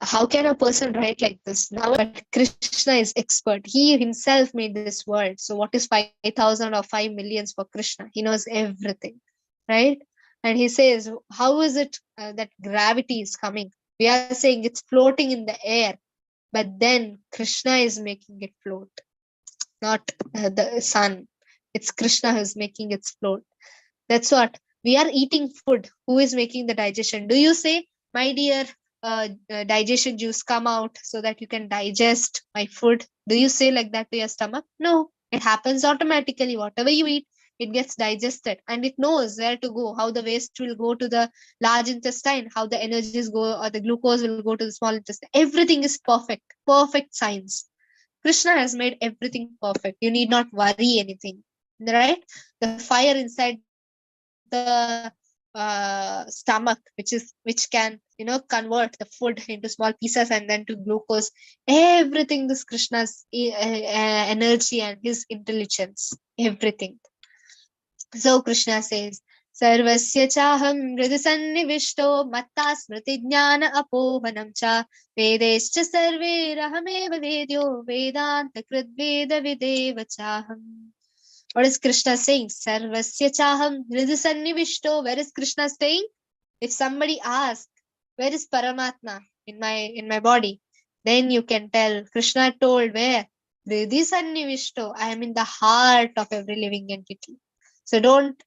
how can a person write like this? Now, but Krishna is expert. He himself made this world. So what is 5,000 or 5 millions for Krishna? He knows everything, right? And he says, how is it that gravity is coming? We are saying it's floating in the air, but then Krishna is making it float, not the sun. It's Krishna who's making it float. That's what we are eating food. Who is making the digestion? Do you say, my dear, digestion juice, come out so that you can digest my food? Do you say like that to your stomach? No, it happens automatically. Whatever you eat, it gets digested and it knows where to go, how the waste will go to the large intestine, how the energies go or the glucose will go to the small intestine. Everything is perfect, perfect science. Krishna has made everything perfect. You need not worry anything, right? The fire inside the stomach, which can, convert the food into small pieces and then to glucose. Everything is Krishna's energy and his intelligence. Everything. So Krishna says, Sarvasya chaham hridisannivishto matta smriti jnana apohanam cha vedescha sarve rahameva vedyo vedanta kridveda videva chaham. What is Krishna saying? Sarvasya chaham hridisannivishto. Where is Krishna saying? If somebody asks, where is Paramatma in my body? Then you can tell. Krishna told where? Hridisannivishto. I am in the heart of every living entity. So don't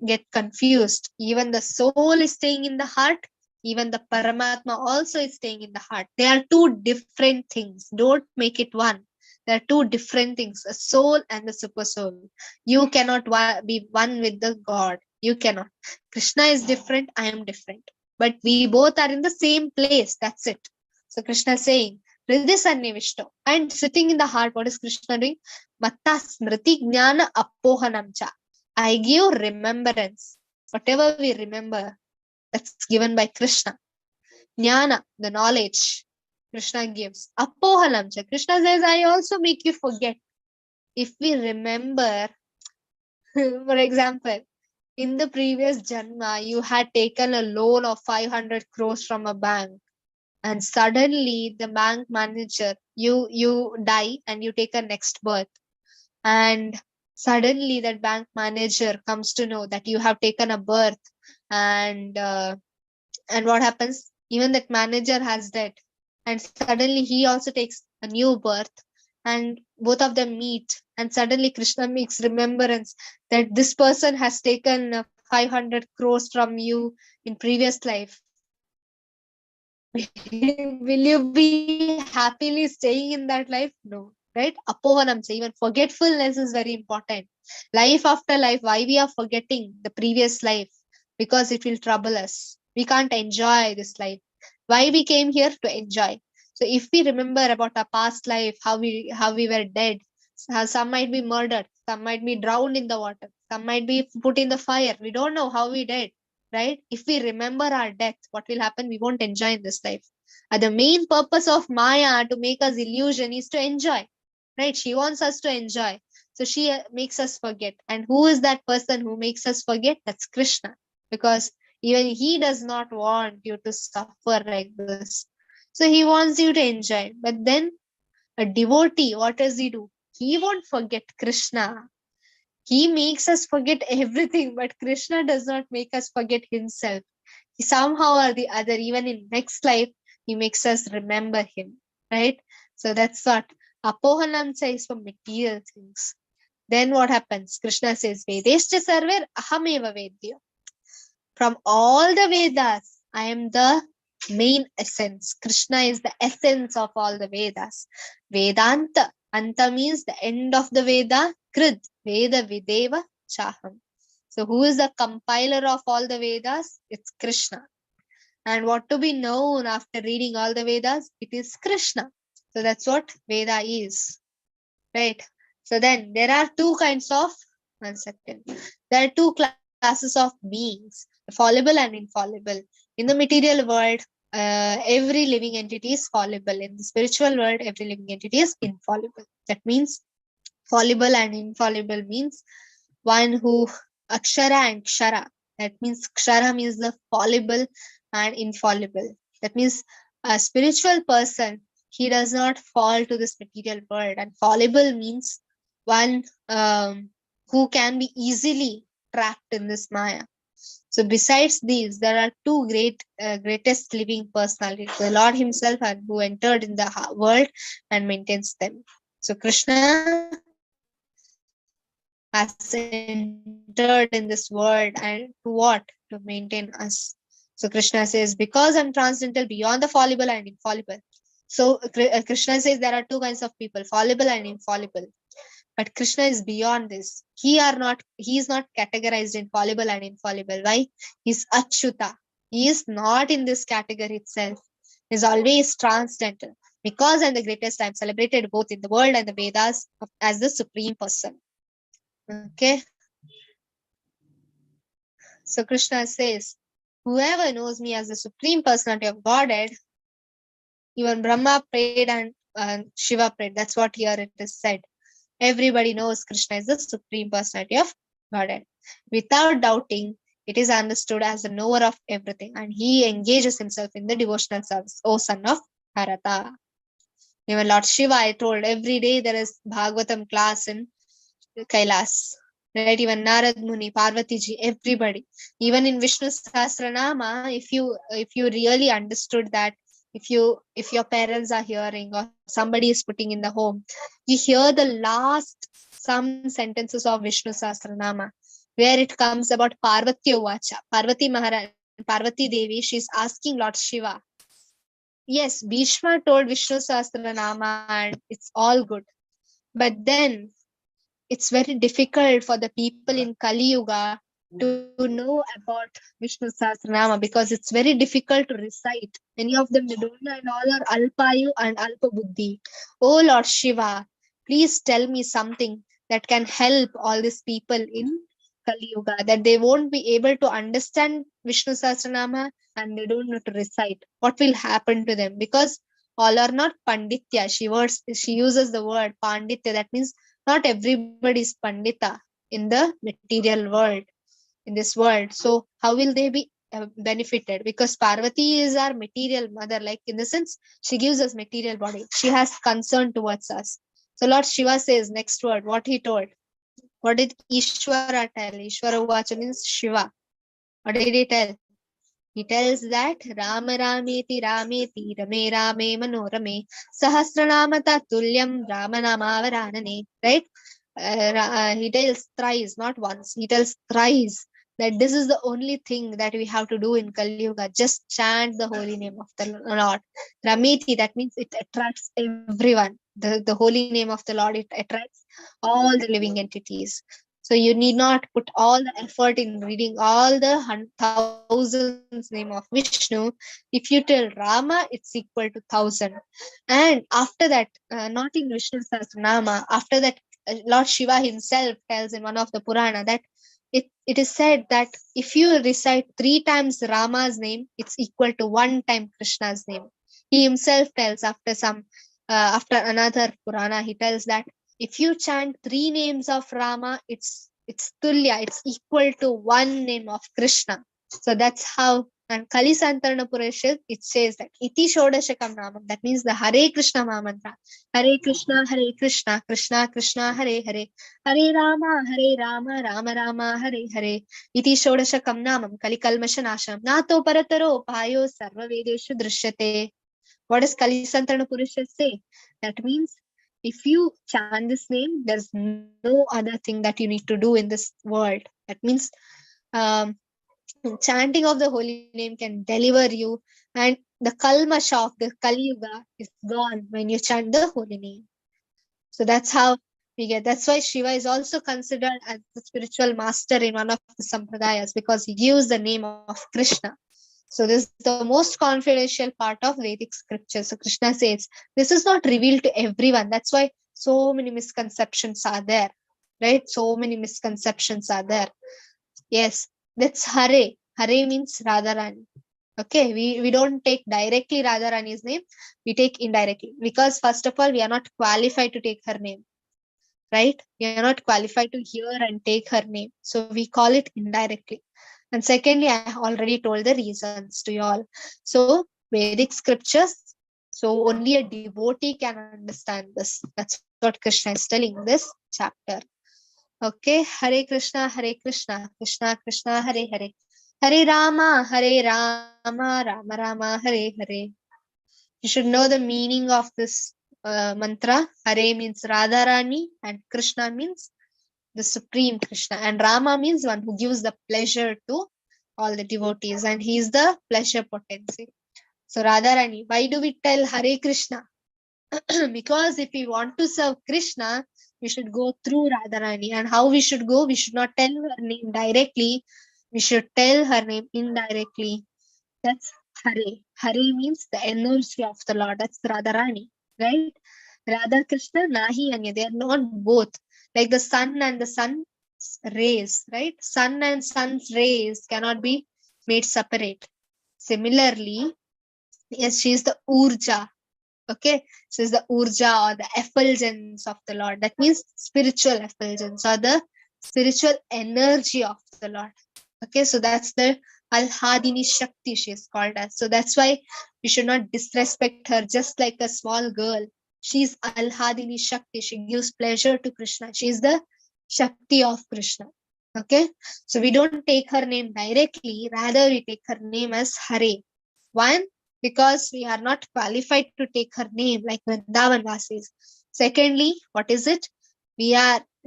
get confused. Even the soul is staying in the heart. Even the Paramatma also is staying in the heart. They are two different things. Don't make it one. There are two different things, a soul and the super soul. You cannot be one with the God. You cannot. Krishna is different. I am different. But we both are in the same place. That's it. So Krishna is saying, Hridisannivishto. And sitting in the heart, what is Krishna doing? Matta smriti jnana apohanam cha. I give remembrance. Whatever we remember, that's given by Krishna. Jnana, the knowledge, Krishna gives. Apohanam cha. Krishna says, I also make you forget. If we remember, for example, in the previous Janma, you had taken a loan of 500 crores from a bank, and suddenly the bank manager, you die and you take a next birth, and suddenly that bank manager comes to know that you have taken a birth, and what happens? Even that manager has died, and suddenly he also takes a new birth, and both of them meet, and suddenly Krishna makes remembrance that this person has taken 500 crores from you in previous life. Will you be happily staying in that life? No, right? Apohanam, even forgetfulness is very important. Life after life, why we are forgetting the previous life? Because it will trouble us. We can't enjoy this life. Why we came here? To enjoy. So if we remember about our past life, how we were dead, how some might be murdered, some might be drowned in the water, some might be put in the fire. We don't know how we died, right? If we remember our death, what will happen? We won't enjoy in this life. The main purpose of Maya to make us illusion is to enjoy, right? She wants us to enjoy. So she makes us forget. And who is that person who makes us forget? That's Krishna. Because even he does not want you to suffer like this. So he wants you to enjoy. But then a devotee, what does he do? He won't forget Krishna. He makes us forget everything, but Krishna does not make us forget himself. He somehow or the other, even in next life, he makes us remember him, right? So that's what Apohanam says for material things. Then what happens? Krishna says, Vedescha sarver ahameva vedya. From all the Vedas, I am the main essence. Krishna is the essence of all the Vedas. Vedanta. Anta means the end of the Veda. Krid. Veda Videva Chaham. So who is the compiler of all the Vedas? It's Krishna. And what to be known after reading all the Vedas? It is Krishna. So that's what Veda is. Right? So then there are two kinds of, one second. There are two classes of beings, fallible and infallible. In the material world, every living entity is fallible. In the spiritual world, every living entity is infallible. That means fallible and infallible means one who akshara and kshara. That means kshara means the fallible and infallible. That means a spiritual person, he does not fall to this material world. And fallible means one who can be easily trapped in this Maya. So besides these, there are two greatest living personalities: the Lord Himself, and who entered in the world and maintains them. So Krishna has entered in this world, and to what? To maintain us. So Krishna says, because I'm transcendental, beyond the fallible and infallible. So Krishna says there are two kinds of people, fallible and infallible. But Krishna is beyond this. He is not categorized in fallible and infallible. Why? He's Achyuta. He is not in this category itself. He's always transcendental. Because I'm the greatest, I'm celebrated both in the world and the Vedas as the supreme person. Okay. So Krishna says, whoever knows me as the supreme personality of Godhead, even Brahma prayed and Shiva prayed. That's what here it is said. Everybody knows Krishna is the supreme personality of Godhead. Without doubting, it is understood as the knower of everything, and he engages himself in the devotional service. O son of Bharata. Even Lord Shiva, I told, every day there is Bhagavatam class in Kailas. Right? Even Narad Muni, Parvati ji, everybody. Even in Vishnu Sahasranama, if you really understood that, if your parents are hearing or somebody is putting in the home, you hear the last some sentences of Vishnu Sahasranama, where it comes about Parvati Uvacha, Parvati Maharani, Parvati Devi, she's asking Lord Shiva. Yes, Bhishma told Vishnu Sahasranama and it's all good. But then it's very difficult for the people in Kali Yuga to know about Vishnu Sahasranama because it's very difficult to recite. Many of them they don't know, and all are Alpayu and Alpa Buddhi. Oh Lord Shiva, please tell me something that can help all these people in Kali Yuga, that they won't be able to understand Vishnu Sahasranama and they don't know to recite. What will happen to them? Because all are not Panditya. She uses the word Panditya. That means not everybody is Pandita in the material world, in this world. So how will they be benefited? Because Parvati is our material mother, like in the sense she gives us material body. She has concern towards us. So Lord Shiva says next word, what he told. What did Ishvara tell? Ishvara Uvacha means Shiva. What did he tell? He tells that Rama Rameti Rameti Rame Rame Manorame Sahasranamata Tulyam Ramanamavaranane. Right? He tells thrice, not once. He tells thrice that this is the only thing that we have to do in Kali Yuga. Just chant the holy name of the Lord. Rameti, that means it attracts everyone. The holy name of the Lord, it attracts all the living entities. So you need not put all the effort in reading all the thousands name of Vishnu. If you tell Rama, it's equal to 1,000. And after that, not in Vishnu Sahasranama, after that, Lord Shiva himself tells in one of the Purana that it is said that if you recite 3 times Rama's name, it's equal to 1 time Krishna's name. He himself tells after another Purana, he tells that if you chant 3 names of Rama, it's tulya, it's equal to 1 name of Krishna. So that's how. And Kali Santarana Purashit, it says that Iti Shodashakam Namam, that means the Hare Krishna Mahamantra. Hare Krishna, Krishna Krishna, Hare Hare, Hare Rama, Rama Rama, Hare Hare. Iti Shodashakam Namam, Kali Kalmashanasham, Nato Parataro, Payo Sarva Vedeshu Drishyate. What does Kali Santarana Purusha say? That means if you chant this name, there's no other thing that you need to do in this world. That means um, chanting of the holy name can deliver you, and the kalmasha of the Kali Yuga is gone when you chant the holy name. So that's how we get. That's why Shiva is also considered as the spiritual master in one of the sampradayas because he gives the name of Krishna. So this is the most confidential part of Vedic scripture. So Krishna says this is not revealed to everyone. That's why so many misconceptions are there, right? So many misconceptions are there. Yes, that's Hare. Hare means Radharani. Okay, we don't take directly Radharani's name, we take indirectly because first of all, we are not qualified to take her name, right? We are not qualified to hear and take her name. So we call it indirectly. And secondly, I already told the reasons to you all. So Vedic scriptures, so only a devotee can understand this. That's what Krishna is telling in this chapter. Okay, Hare Krishna, Krishna Krishna, Hare Hare. Hare Rama, Rama Rama, Hare Hare. You should know the meaning of this mantra. Hare means Radharani and Krishna means the Supreme Krishna. And Rama means one who gives the pleasure to all the devotees, and he is the pleasure potency. So Radharani, why do we tell Hare Krishna? Because if we want to serve Krishna, we should go through Radharani. And how we should go? We should not tell her name directly. We should tell her name indirectly. That's Hare. Hare means the energy of the Lord. That's Radharani, right? Radha Krishna, Nahi Anya. They are not both. Like the sun and the sun's rays, right? Sun and sun's rays cannot be made separate. Similarly, yes, she is the Urja. Okay, so is the Urja or the effulgence of the Lord. That means spiritual effulgence or the spiritual energy of the Lord. Okay, so that's the Alhadini Shakti she is called as. So that's why we should not disrespect her just like a small girl. She's Alhadini Shakti. She gives pleasure to Krishna. She is the Shakti of Krishna. Okay, so we don't take her name directly, rather we take her name as Hare. One, because we are not qualified to take her name like Vrindavan Vasis. Secondly, what is it?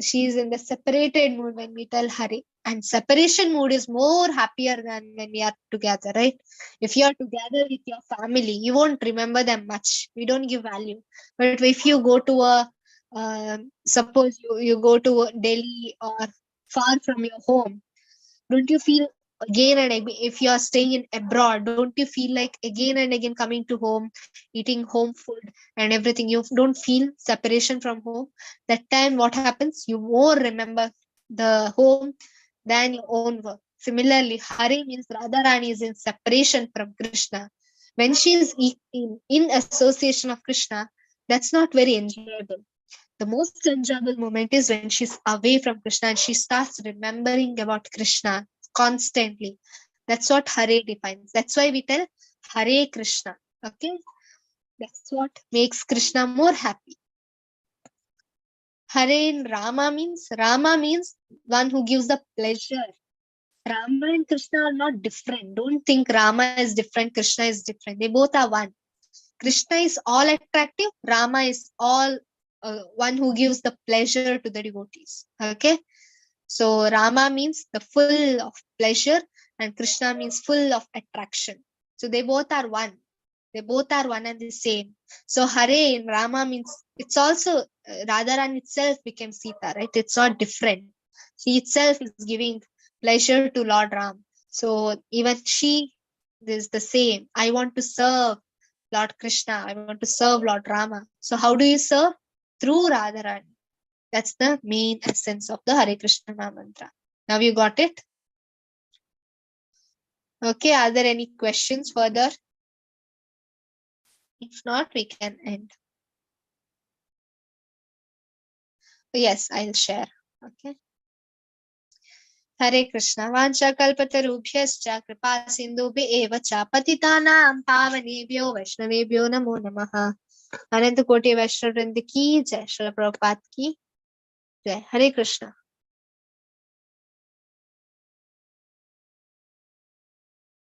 She is in the separated mood when we tell Hare. And separation mood is more happier than when we are together, right? If you are together with your family, you won't remember them much. We don't give value. But if you go to suppose you go to Delhi or far from your home, don't you feel again and again, if you are staying in abroad, don't you feel like again and again coming to home, eating home food and everything? You don't feel separation from home. That time what happens? You more remember the home than your own work. Similarly, Hare means Radharani is in separation from Krishna. When she is in association of Krishna, that's not very enjoyable. The most enjoyable moment is when she's away from Krishna and she starts remembering about Krishna constantly. That's what Hare defines. That's why we tell Hare Krishna. Okay? That's what makes Krishna more happy. Hare in Rama means one who gives the pleasure. Rama and Krishna are not different. Don't think Rama is different, Krishna is different. They both are one. Krishna is all attractive. Rama is all one who gives the pleasure to the devotees. Okay. So Rama means the full of pleasure and Krishna means full of attraction. So they both are one. They both are one and the same. So Hare in Rama means it's also Radharan itself became Sita, right? It's not different. She itself is giving pleasure to Lord Ram. So even she is the same. I want to serve Lord Krishna. I want to serve Lord Rama. So how do you serve? Through Radharani. That's the main essence of the Hare Krishna mantra. Now you got it? Okay, are there any questions further? If not, we can end. Yes, I'll share. Okay. Hare Krishna. Vancha kalpatarubhyascha kripa sindhubhi eva cha patitanam pavanebhyo vaishnavebhyo namo namaha. अनंत कोटि वैष्णव वृंद की जय, श्रील प्रभुपाद की जय. हरे कृष्णा.